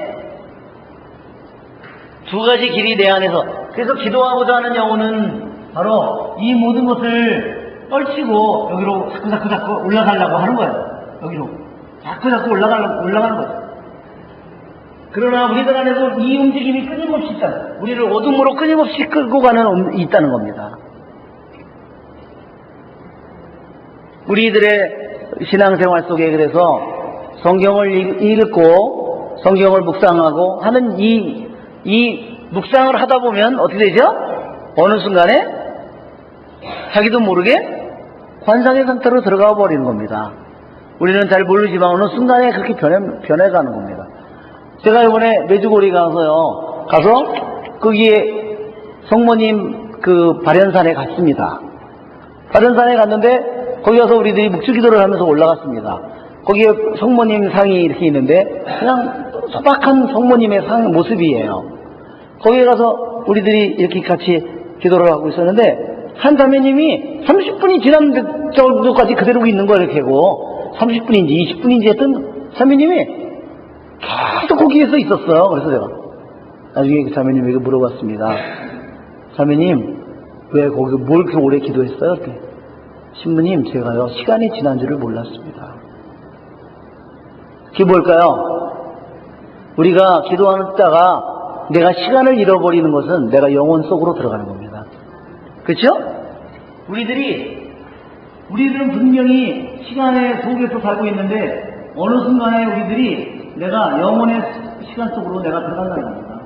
두 가지 길이 내 안에서, 그래서 기도하고자 하는 영혼은 바로 이 모든 것을 떨치고 여기로 자꾸 올라가려고 하는 거예요. 여기로 자꾸 올라가는 거예요. 그러나 우리들 안에서 이 움직임이 끊임없이 있다. 우리를 어둠으로 끊임없이 끌고 있다는 겁니다. 우리들의 신앙생활 속에, 그래서 성경을 읽고 성경을 묵상하고 하는 이 묵상을 하다 보면 어떻게 되죠? 어느 순간에 자기도 모르게 관상의 상태로 들어가 버리는 겁니다. 우리는 잘 모르지만 어느 순간에 그렇게 변해가는 겁니다. 제가 이번에 메주고리 가서 거기에 성모님 발현산에 갔습니다. 발현산에 갔는데 거기 가서 우리들이 묵주기도를 하면서 올라갔습니다. 거기에 성모님 상이 이렇게 있는데 그냥 소박한 성모님의 상 모습이에요. 거기에 가서 우리들이 이렇게 같이 기도를 하고 있었는데, 한 자매님이 30분이 지난 정도까지 그대로 있는 거예요. 이렇게 하고 30분인지 20분인지 했던 자매님이 계속 거기에서 있었어요. 그래서 제가 나중에 그 자매님에게 물어봤습니다. 자매님, 왜 거기 뭘 그렇게 오래 기도했어요? 이렇게. 신부님, 제가요 시간이 지난 줄을 몰랐습니다. 그게 뭘까요? 우리가 기도하다가 내가 시간을 잃어버리는 것은 내가 영혼 속으로 들어가는 겁니다. 그렇죠? 우리들은 분명히 시간의 속에서 살고 있는데 어느 순간에 우리들이 내가 영혼의 시간 속으로 내가 들어간다는 겁니다.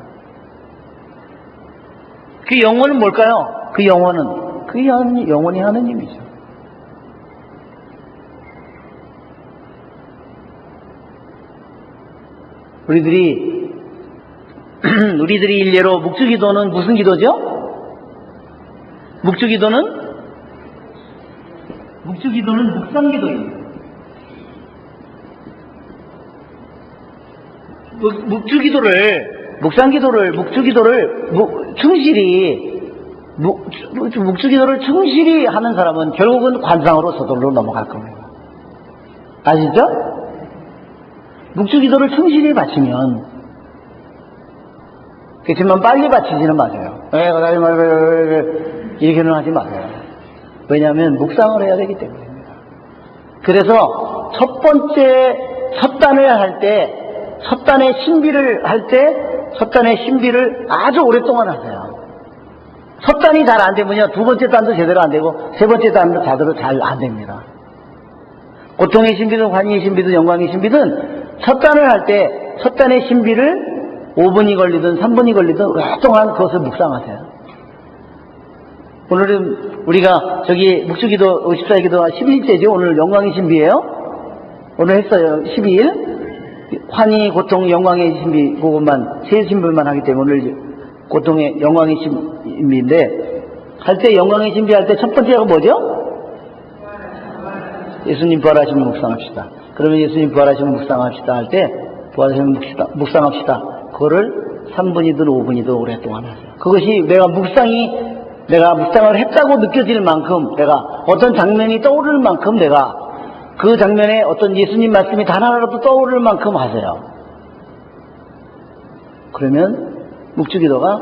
그 영혼은 뭘까요? 그 영혼이 하느님이죠. 우리들이 일례로 묵주기도는 무슨 기도죠? 묵주기도는 묵상기도입니다. 묵주기도를 충실히 하는 사람은 결국은 관상으로 서둘러 넘어갈 겁니다. 아시죠? 묵주기도를 충실히 바치면, 그렇지만 빨리 바치지는 마세요. 이렇게는 하지 마세요. 왜냐하면 묵상을 해야 되기 때문입니다. 그래서 첫 단을 할 때, 첫 단의 신비를 아주 오랫동안 하세요. 첫 단이 잘 안 되면요, 두 번째 단도 제대로 안 되고, 세 번째 단도 제대로 잘 안 됩니다. 고통의 신비든 환희의 신비든 영광의 신비든 첫 단을 할 때, 첫 단의 신비를 5분이 걸리든 3분이 걸리든 오랫동안 그것을 묵상하세요. 오늘은 우리가 묵주기도 54일 기도가 11일째죠. 오늘 영광의 신비예요. 오늘 했어요. 12일. 환희, 고통, 영광의 신비, 그것만, 세 신비만 하기 때문에 오늘 고통의 영광의 신비인데, 할 때 영광의 신비 할 때 첫 번째가 뭐죠? 예수님 부활하시면 묵상합시다. 그러면 예수님 부활하시면 묵상합시다 할 때, 부활하시면 묵상합시다. 그거를 3분이든 5분이든 오랫동안 하세요. 그것이 내가 묵상을 했다고 느껴질 만큼, 내가 어떤 장면이 떠오를 만큼 내가 그 장면에 어떤 예수님 말씀이 단 하나라도 떠오를 만큼 하세요. 그러면 묵주기도가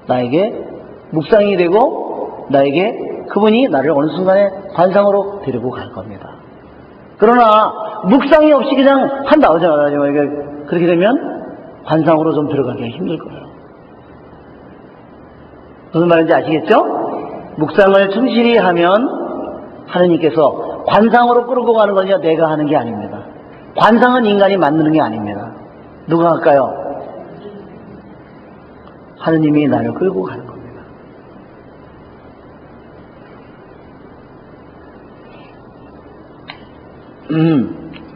나에게 묵상이 되고 나에게 그분이 나를 어느 순간에 관상으로 데리고 갈 겁니다. 그러나 묵상이 없이 그냥 한다 그렇게 되면 관상으로 좀 들어가기가 힘들 거예요. 무슨 말인지 아시겠죠? 묵상을 충실히 하면 하느님께서 관상으로 끌고 가는 건요, 내가 하는 게 아닙니다. 관상은 인간이 만드는 게 아닙니다. 누가 할까요? 하느님이 나를 끌고 가는 겁니다.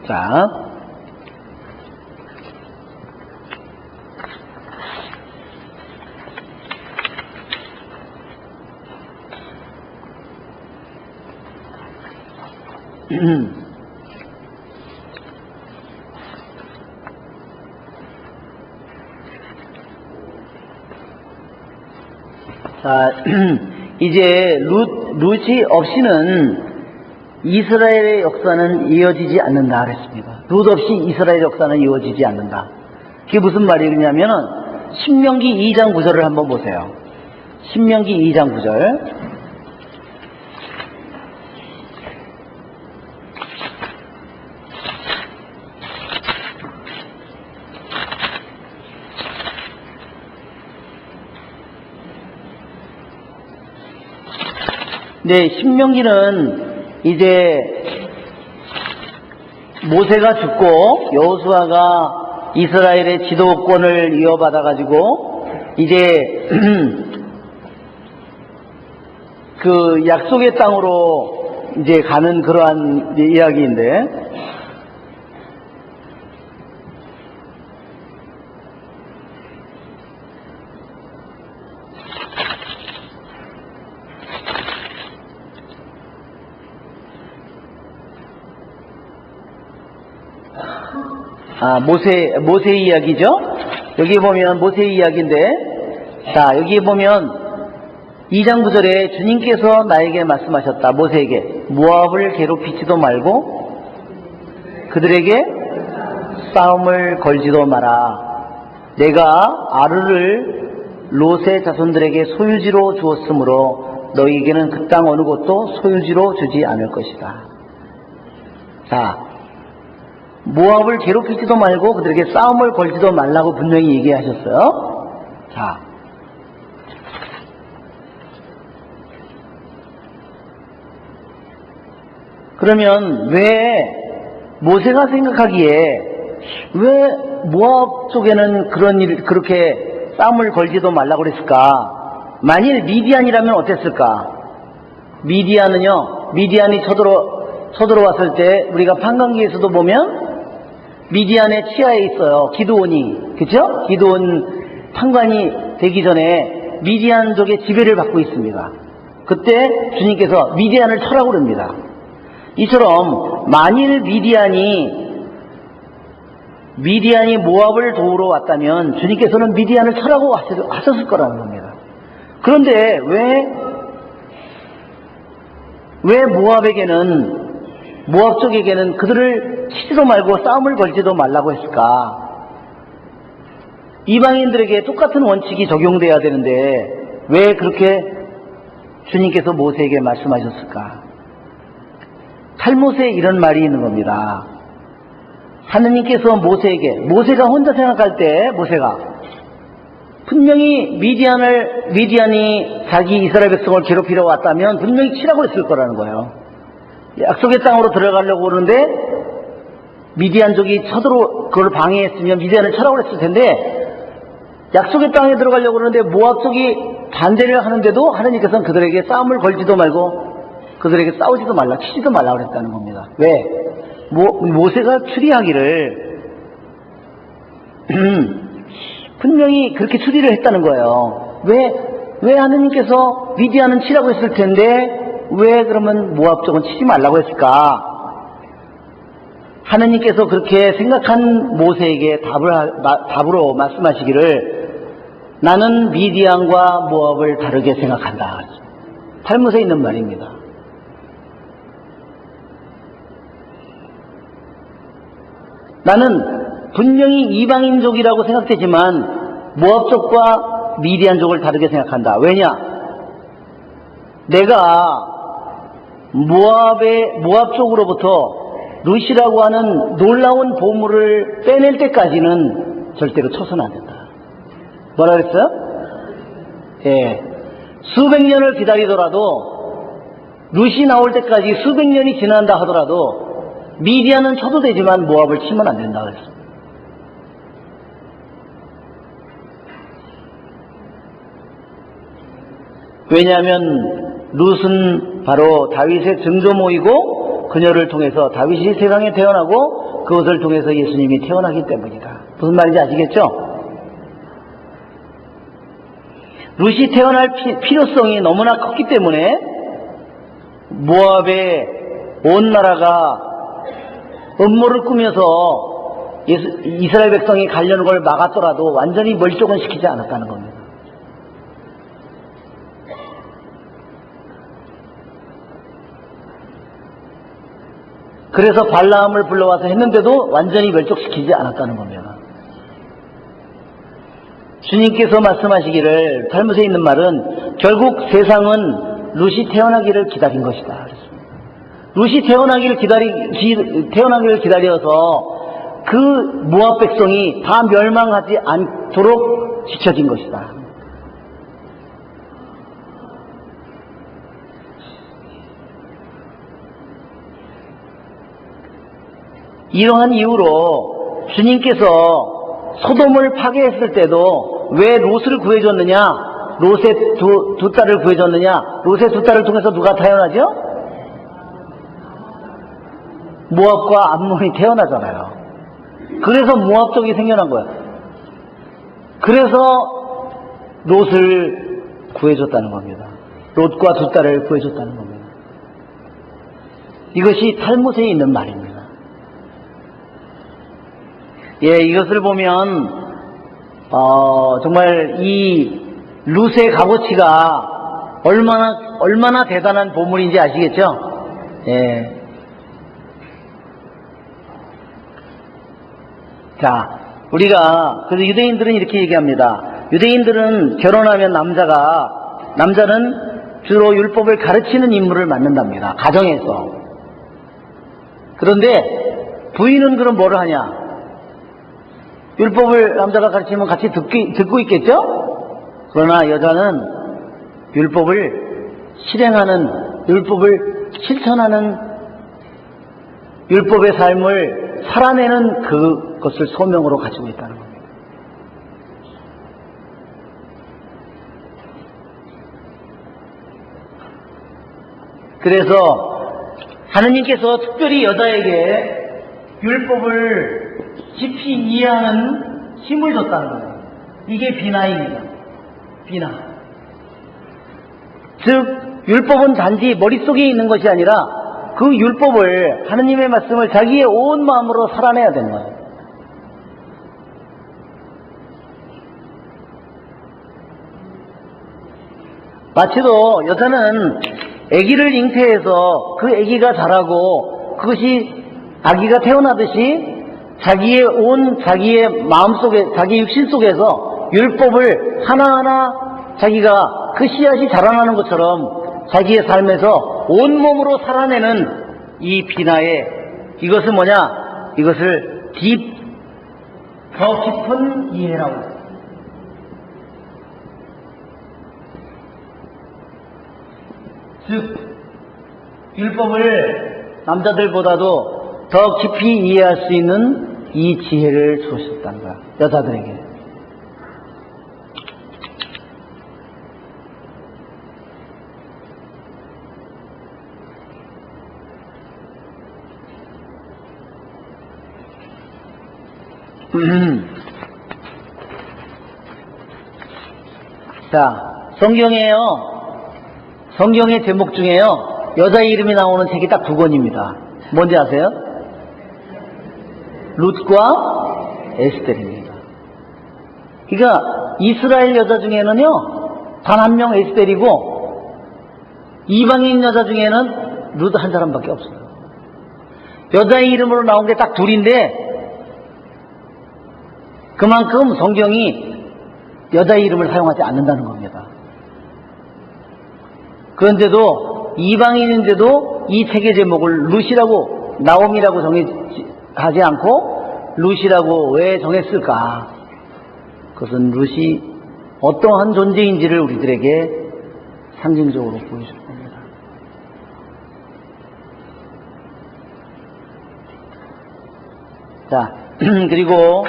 자. 자, 이제 룻이 없이는 이스라엘의 역사는 이어지지 않는다 그랬습니다. 룻 없이 이스라엘의 역사는 이어지지 않는다. 그게 무슨 말이냐면은 신명기 2장 9절을 한번 보세요. 신명기 2장 9절. 네, 신명기는 이제 모세가 죽고 여호수아가 이스라엘의 지도권을 이어받아 가지고 이제 그 약속의 땅으로 이제 가는 그러한 이야기인데, 모세 이야기죠? 여기 보면 모세 이야기인데, 자, 여기 보면 2장 9절에 주님께서 나에게 말씀하셨다. 모세에게 모압을 괴롭히지도 말고 그들에게 싸움을 걸지도 마라. 내가 아르를 롯의 자손들에게 소유지로 주었으므로 너희에게는 그 땅 어느 곳도 소유지로 주지 않을 것이다. 자, 모압을 괴롭히지도 말고 그들에게 싸움을 걸지도 말라고 분명히 얘기하셨어요. 자, 그러면 왜 모세가 생각하기에 왜 모압 쪽에는 그렇게 싸움을 걸지도 말라고 그랬을까? 만일 미디안이라면 어땠을까? 미디안이 쳐들어왔을 때 우리가 판관기에서도 보면 미디안의 치하에 있어요. 기드온이. 그쵸? 기드온 판관이 되기 전에 미디안 쪽의 지배를 받고 있습니다. 그때 주님께서 미디안을 쳐라고 그럽니다. 이처럼 만일 미디안이 미디안이 모압을 도우러 왔다면 주님께서는 미디안을 쳐라고 하셨을 거라는 겁니다. 그런데 왜 모압 쪽에게는 그들을 치지도 말고 싸움을 걸지도 말라고 했을까? 이방인들에게 똑같은 원칙이 적용돼야 되는데 왜 그렇게 주님께서 모세에게 말씀하셨을까? 탈못에 이런 말이 있는 겁니다. 하느님께서 모세가 혼자 생각할 때 분명히 미디안이 자기 이스라엘 백성을 괴롭히러 왔다면 분명히 치라고 했을 거라는 거예요. 약속의 땅으로 들어가려고 그러는데 미디안족이 그걸 방해했으면 미디안을 쳐라고 했을 텐데 약속의 땅에 들어가려고 그러는데 모압족이 반대를 하는데도 하느님께서는 그들에게 싸움을 걸지도 말고 그들에게 싸우지도 말라, 치지도 말라 그랬다는 겁니다. 왜? 모세가 추리하기를 분명히 그렇게 추리를 했다는 거예요. 왜 하느님께서 미디안은 치라고 했을 텐데 왜 그러면 모압 쪽은 치지 말라고 했을까? 하느님께서 그렇게 생각한 모세에게 답으로 말씀하시기를 나는 미디안과 모압을 다르게 생각한다. 탈못에 있는 말입니다. 나는 분명히 이방인족이라고 생각되지만 모압족과 미디안족을 다르게 생각한다. 왜냐? 내가 모압 쪽으로부터 루시라고 하는 놀라운 보물을 빼낼 때까지는 절대로 쳐서는 안 된다. 뭐라 그랬어요? 예. 수백 년을 기다리더라도 루시 나올 때까지 수백 년이 지난다 하더라도 미디안은 쳐도 되지만 모압을 치면 안 된다 그랬어요. 왜냐하면 룻은 바로 다윗의 증조모이고 그녀를 통해서 다윗이 세상에 태어나고 그것을 통해서 예수님이 태어나기 때문이다. 무슨 말인지 아시겠죠? 룻이 태어날 필요성이 너무나 컸기 때문에 모압의 온 나라가 음모를 꾸며서 이스라엘 백성이 가려는 걸 막았더라도 완전히 멸종은 시키지 않았다는 겁니다. 그래서 발라함을 불러와서 했는데도 완전히 멸종시키지 않았다는 겁니다. 주님께서 말씀하시기를 탈못에 있는 말은 결국 세상은 룻이 태어나기를 기다린 것이다. 룻이 태어나기를 기다려서 그 모압 백성이 다 멸망하지 않도록 지켜진 것이다. 이러한 이유로 주님께서 소돔을 파괴했을 때도 왜 롯을 구해줬느냐? 롯의 두 딸을 구해줬느냐? 롯의 두 딸을 통해서 누가 태어나죠? 모압과 암몬이 태어나잖아요. 그래서 모압족이 생겨난 거예요. 그래서 롯을 구해줬다는 겁니다. 롯과 두 딸을 구해줬다는 겁니다. 이것이 탈못에 있는 말입니다. 예, 이것을 보면 정말 이 룻의 값어치가 얼마나 대단한 보물인지 아시겠죠? 예. 자, 우리가 그래서 유대인들은 이렇게 얘기합니다. 유대인들은 결혼하면 남자는 주로 율법을 가르치는 임무를 맡는답니다. 가정에서. 그런데 부인은 그럼 뭐를 하냐? 율법을 남자가 가르치면 같이 듣고 있겠죠? 그러나 여자는 율법을 실행하는, 율법을 실천하는, 율법의 삶을 살아내는 그것을 소명으로 가지고 있다는 겁니다. 그래서 하느님께서 특별히 여자에게 율법을 깊이 이해하는 힘을 줬다는 거예요. 이게 비나입니다. 비나. 즉 율법은 단지 머릿속에 있는 것이 아니라 그 율법을, 하느님의 말씀을 자기의 온 마음으로 살아내야 되는 거예요. 마치도 여자는 아기를 잉태해서 그 아기가 자라고 그것이 아기가 태어나듯이 자기의 마음속에, 자기 육신 속에서 율법을 하나하나 자기가 그 씨앗이 자라나는 것처럼 자기의 삶에서 온몸으로 살아내는 이 비나에, 이것은 뭐냐? 이것을 더 깊은 이해라고 해요. 즉, 율법을 남자들보다도 더 깊이 이해할 수 있는 이 지혜를 주셨다는 거야, 여자들에게. 자, 성경의 제목 중에요, 여자 이름이 나오는 책이 딱 두 권입니다. 뭔지 아세요? 룻과 에스텔입니다. 그러니까 이스라엘 여자 중에는요, 단 한 명 에스텔이고, 이방인 여자 중에는 룻 한 사람밖에 없어요. 여자의 이름으로 나온 게 딱 둘인데, 그만큼 성경이 여자의 이름을 사용하지 않는다는 겁니다. 그런데도 이방인인데도 이 책의 제목을 룻이라고, 나옴이라고 정하지 않고 룻이라고 왜 정했을까? 그것은 룻이 어떠한 존재인지를 우리들에게 상징적으로 보여줄 겁니다. 자, 그리고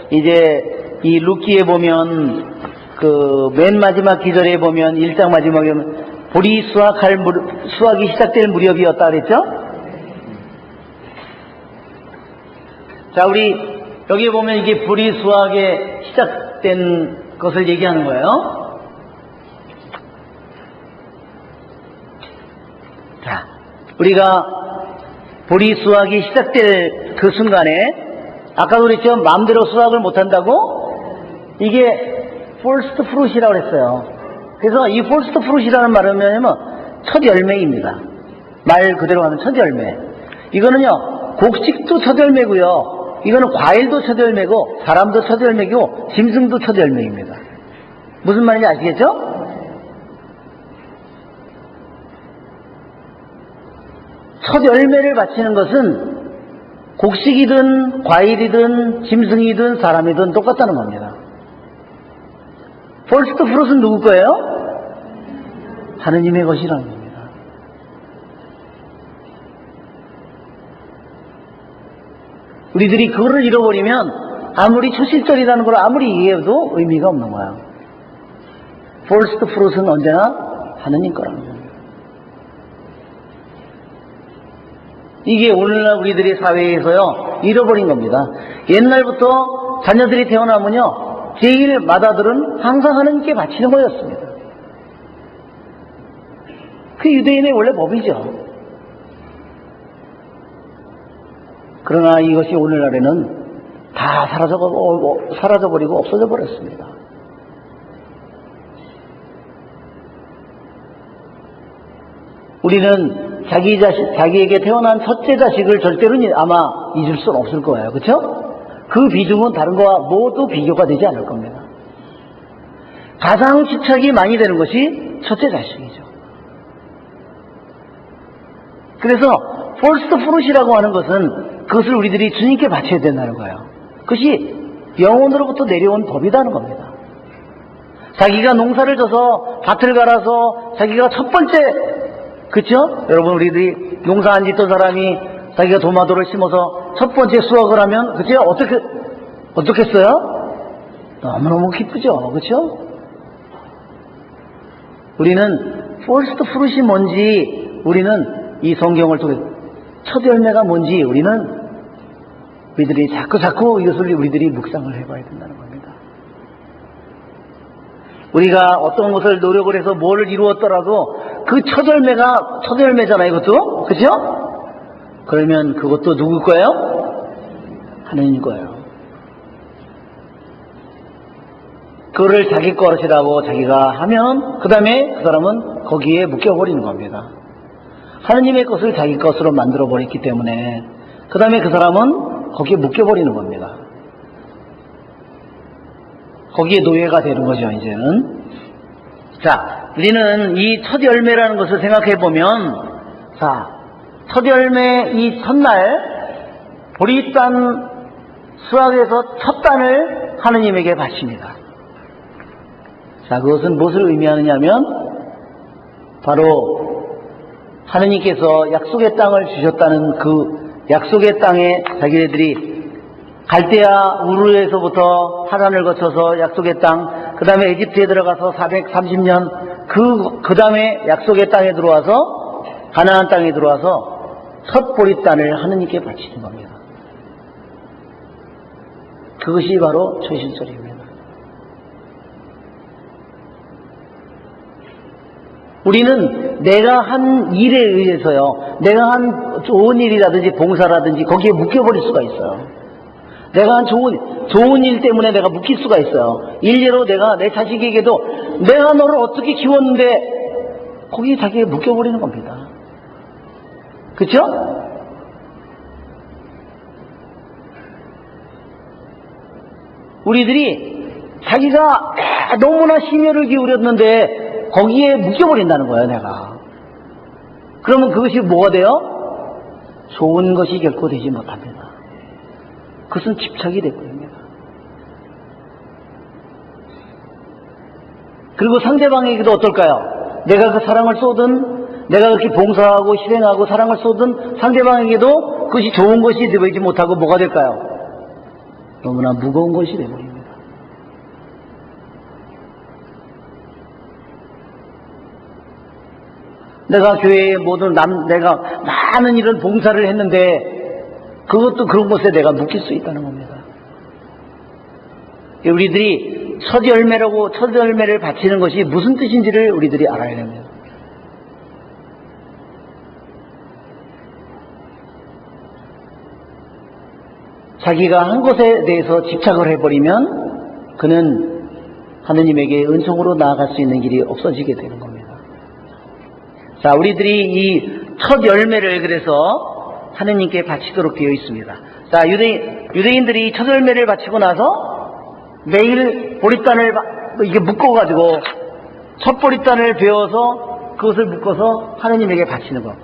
이제 이 룻기에 보면 그 맨 마지막 기절에 보면 1장 마지막에 보면 보리 수확이 시작될 무렵이었다 그랬죠? 자, 우리 여기 보면 이게 보리 수확에 시작된 것을 얘기하는 거예요. 자, 우리가 보리 수확이 시작될 그 순간에 아까도 그랬죠? 마음대로 수확을 못한다고? 이게 first fruit이라고 그랬어요. 그래서 이 first fruit이라는 말은 뭐냐면 첫 열매입니다. 말 그대로 하면 첫 열매. 이거는요, 곡식도 첫 열매고요, 이거는 과일도 첫 열매고, 사람도 첫 열매고, 짐승도 첫 열매입니다. 무슨 말인지 아시겠죠? 첫 열매를 바치는 것은 곡식이든 과일이든 짐승이든 사람이든 똑같다는 겁니다. 퍼스트 프루트는 누구 거예요? 하느님의 것이라는 겁니다. 우리들이 그거를 잃어버리면 아무리 초실절이라는 걸 아무리 이해해도 의미가 없는 거야. 퍼스트 프루트는 언제나 하느님 거라는 겁니다. 이게 오늘날 우리들의 사회에서요, 잃어버린 겁니다. 옛날부터 자녀들이 태어나면요, 제일 맏아들은 항상 하느님께 바치는 거였습니다. 그 유대인의 원래 법이죠. 그러나 이것이 오늘날에는 다 사라져버리고 없어져 버렸습니다. 우리는 자기에게 태어난 첫째 자식을 절대로 아마 잊을 수는 없을 거예요. 그렇죠? 그 비중은 다른 거와 모두 비교가 되지 않을 겁니다. 가장 집착이 많이 되는 것이 첫째 자식이죠. 그래서 first fruit이라고 하는 것은 그것을 우리들이 주님께 바쳐야 된다는 거예요. 그것이 영혼으로부터 내려온 법이라는 겁니다. 자기가 농사를 져서 밭을 갈아서 자기가 첫 번째, 그쵸? 여러분, 우리들이 농사 안 짓던 사람이 자기가 도마도를 심어서 첫 번째 수확을 하면, 그쵸? 어떻겠어요? 너무너무 기쁘죠? 그쵸? 우리는 first fruit이 뭔지, 우리는 이 성경을 통해 첫 열매가 뭔지 우리들이 자꾸 이것을 우리들이 묵상을 해봐야 된다는 겁니다. 우리가 어떤 것을 노력을 해서 뭘 이루었더라도 그 첫 열매잖아요, 이것도. 그죠? 그러면 그것도 누구 거예요? 하느님 거예요. 그거를 자기 것이라고 자기가 하면 그 다음에 그 사람은 거기에 묶여버리는 겁니다. 하느님의 것을 자기 것으로 만들어버렸기 때문에 그 다음에 그 사람은 거기에 묶여버리는 겁니다. 거기에 노예가 되는 거죠, 이제는. 자, 우리는 이 첫 열매라는 것을 생각해보면, 자, 첫 열매 이 첫날 보리단 수확에서 첫 단을 하느님에게 바칩니다. 자, 그것은 무엇을 의미하느냐면 바로 하느님께서 약속의 땅을 주셨다는 그 약속의 땅에 자기네들이 갈대아 우르에서부터 하란을 거쳐서 약속의 땅, 그 다음에 에집트에 들어가서 430년, 그 다음에 약속의 땅에 들어와서 가나안 땅에 들어와서 첫 보리단을 하느님께 바치는 겁니다. 그것이 바로 초신절입니다. 우리는 내가 한 일에 의해서요, 내가 한 좋은 일이라든지 봉사라든지 거기에 묶여버릴 수가 있어요. 내가 한 좋은 일 때문에 내가 묶일 수가 있어요. 일례로 내가 내 자식에게도 내가 너를 어떻게 키웠는데 거기에 자기에 묶여버리는 겁니다. 그쵸? 우리들이 자기가 너무나 심혈을 기울였는데 거기에 묶여버린다는 거예요, 내가. 그러면 그것이 뭐가 돼요? 좋은 것이 결코 되지 못합니다. 그것은 집착이 되버립니다. 그리고 상대방에게도 어떨까요? 내가 그 사랑을 쏟은, 내가 그렇게 봉사하고 실행하고 사랑을 쏟은 상대방에게도 그것이 좋은 것이 되지 못하고 뭐가 될까요? 너무나 무거운 것이 되버립니다. 내가 교회에 모든 내가 많은 이런 봉사를 했는데 그것도 그런 것에 내가 묶일 수 있다는 겁니다. 우리들이 첫 열매를 바치는 것이 무슨 뜻인지를 우리들이 알아야 됩니다. 자기가 한 것에 대해서 집착을 해버리면 그는 하느님에게 은총으로 나아갈 수 있는 길이 없어지게 되는 겁니다. 자, 우리들이 이 첫 열매를 그래서 하느님께 바치도록 되어 있습니다. 자, 유대인들이 첫 열매를 바치고 나서 매일 보리단을 이게 묶어가지고 첫 보리단을 베어서 그것을 묶어서 하느님에게 바치는 것.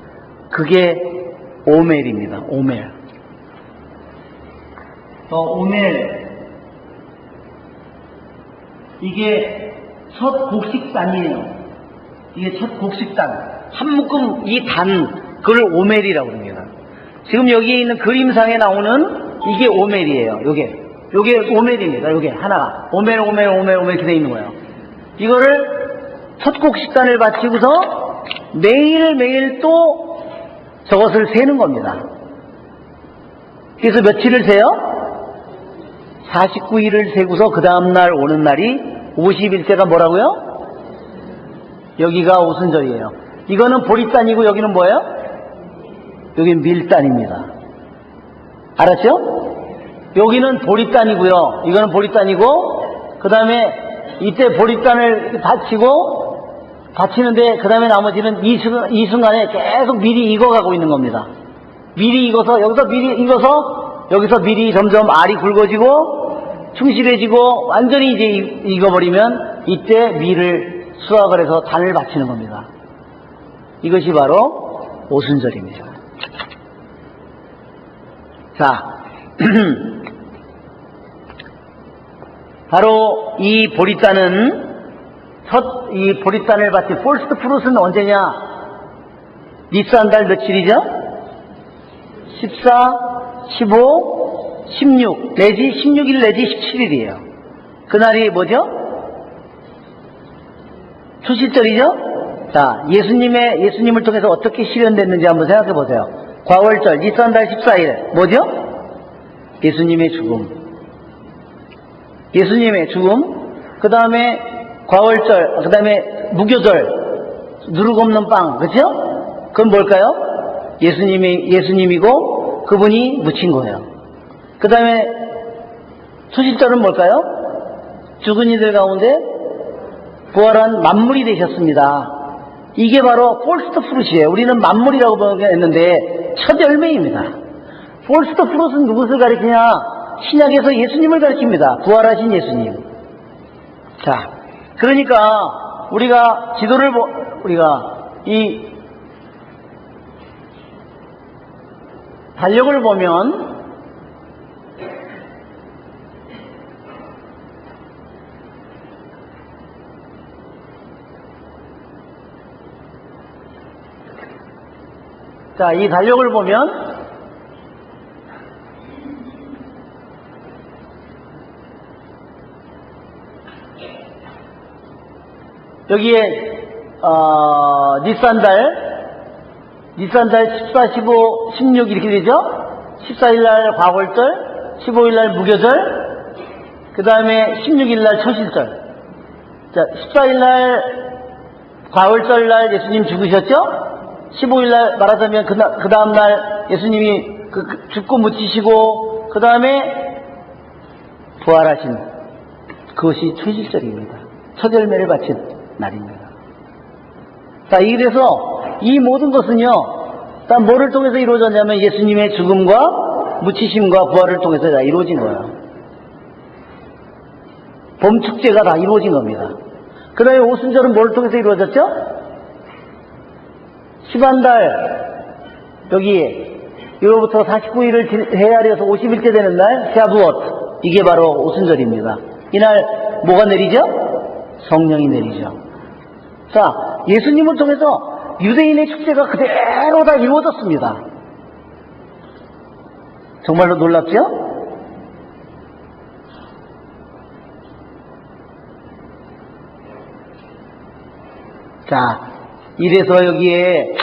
그게 오멜입니다. 오멜. 오멜. 이게 첫 곡식단이에요. 이게 첫 곡식단. 한 묶음 이 단, 그걸 오멜이라고 합니다. 지금 여기 있는 그림상에 나오는 이게 오멜이에요. 요게 오멜입니다. 요게 하나가. 오멜 이렇게 돼 있는 거예요. 이거를 첫 곡식단을 바치고서 매일매일 또 저것을 세는 겁니다. 그래서 며칠을 세요? 49일을 세고서 그 다음날 오는 날이 50일째가 뭐라고요? 여기가 오순절이에요. 이거는 보리단이고 여기는 뭐예요? 여기는 밀단입니다. 알았죠? 여기는 보리단이고요. 이거는 보리단이고 그 다음에 이때 보리단을 바치는데 그 다음에 나머지는 이 순간에 계속 밀이 익어가고 있는 겁니다. 밀이 익어서 여기서 밀이 점점 알이 굵어지고 충실해지고 완전히 이제 익어버리면 이때 밀을 수확을 해서 단을 바치는 겁니다. 이것이 바로 오순절입니다. 자, 바로 이 보리단은 이 보리단을 바친 퍼스트 프루트는 언제냐? 니스안 달 며칠이죠? 14, 15, 16 내지 16일 내지 17일이에요. 그날이 뭐죠? 초실절이죠? 자, 예수님을 통해서 어떻게 실현됐는지 한번 생각해 보세요. 과월절, 니스안달 14일, 뭐죠? 예수님의 죽음. 그 다음에 과월절, 그 다음에 무교절, 누룩 없는 빵, 그죠? 그건 뭘까요? 예수님이고 그분이 묻힌 거예요. 그 다음에 초실절은 뭘까요? 죽은 이들 가운데 부활한 만물이 되셨습니다. 이게 바로 폴스트 프루트예요. 우리는 만물이라고 했는데 첫 열매입니다. 폴스트 프루트는 누구를 가리키냐? 신약에서 예수님을 가리킵니다. 부활하신 예수님. 자, 그러니까 우리가 지도를 우리가 이 달력을 보면 자, 이 달력을 보면 여기에 니산달 14, 15, 16 이렇게 되죠? 14일날 과골절, 15일날 무교절, 그 다음에 16일날 초실절. 자, 14일날 과골절날 예수님 죽으셨죠? 15일날 말하자면 그 다음날 예수님이 죽고 묻히시고 그 다음에 부활하신 그것이 초실절입니다. 첫 열매를 바친 날입니다. 자, 이래서 이 모든 것은요, 다 뭐를 통해서 이루어졌냐면 예수님의 죽음과 묻히심과 부활을 통해서 다 이루어진 거예요. 봄축제가 다 이루어진 겁니다. 그 다음에 오순절은 뭐를 통해서 이루어졌죠? 시반달 여기 이로부터 49일을 헤아려서 50일째 되는 날 샤부엇, 이게 바로 오순절입니다. 이날 뭐가 내리죠? 성령이 내리죠. 자, 예수님을 통해서 유대인의 축제가 그대로 다 이루어졌습니다. 정말로 놀랍죠? 자, 이래서 여기에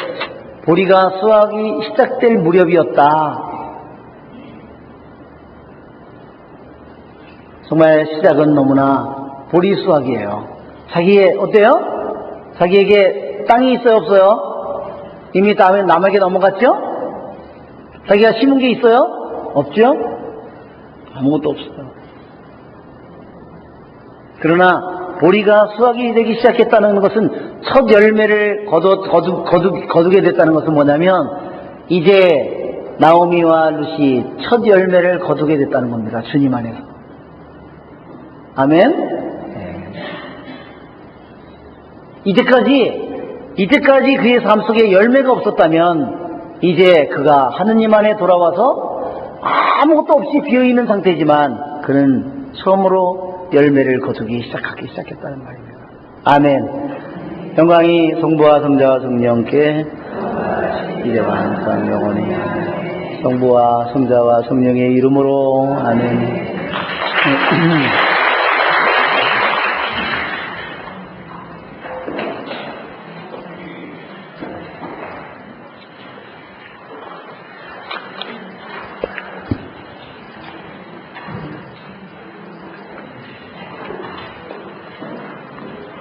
보리가 수확이 시작될 무렵이었다. 정말 시작은 너무나 보리 수확이에요. 자기의 어때요? 자기에게 땅이 있어요, 없어요? 이미 남에게 넘어갔죠? 자기가 심은 게 있어요? 없죠? 아무것도 없어요. 그러나 보리가 수확이 되기 시작했다는 것은 첫 열매를 거두게 됐다는 것은 뭐냐면 이제 나오미와 룻이 첫 열매를 거두게 됐다는 겁니다. 주님 안에서. 아멘? 네. 이때까지 그의 삶 속에 열매가 없었다면 이제 그가 하느님 안에 돌아와서 아무것도 없이 비어있는 상태지만 그는 처음으로 열매를 거두기 시작했다는 말입니다. 아멘. 영광이 성부와 성자와 성령께 이제와 항상 영원히 성부와 성자와 성령의 이름으로 아멘.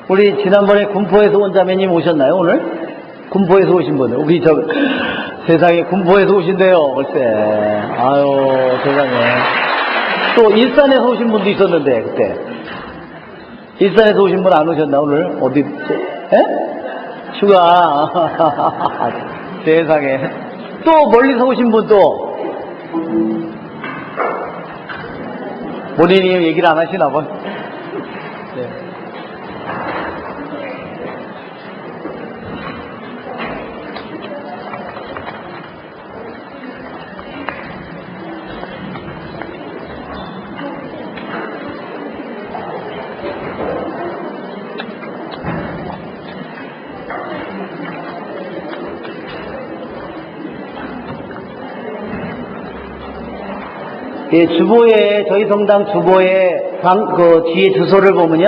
우리 지난번에 군포에서 온 자매님 오셨나요, 오늘? 군포에서 오신 분들. 우리 세상에 군포에서 오신대요, 글쎄. 아유, 세상에. 또 일산에서 오신 분도 있었는데, 그때. 일산에서 오신 분 안 오셨나, 오늘? 어디, 휴가. 세상에. 또 멀리서 오신 분도. 본인이 얘기를 안 하시나 봐. 네. 주보에, 저희 성당 주보에 그 뒤에 주소를 보면요,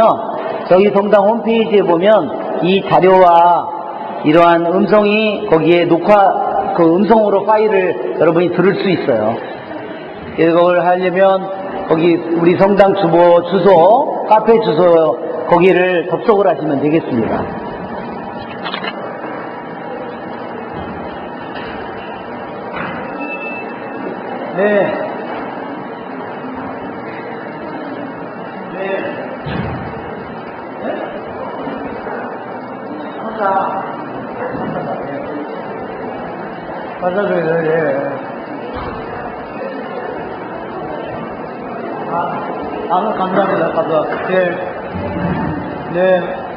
저희 성당 홈페이지에 보면 이 자료와 이러한 음성이 거기에 음성으로 파일을 여러분이 들을 수 있어요. 이걸 하려면 거기 우리 성당 주보 주소, 카페 주소 거기를 접속을 하시면 되겠습니다. 네. 네. 받아줘야 돼. 감사합니다. 감사합니다. 네. 네.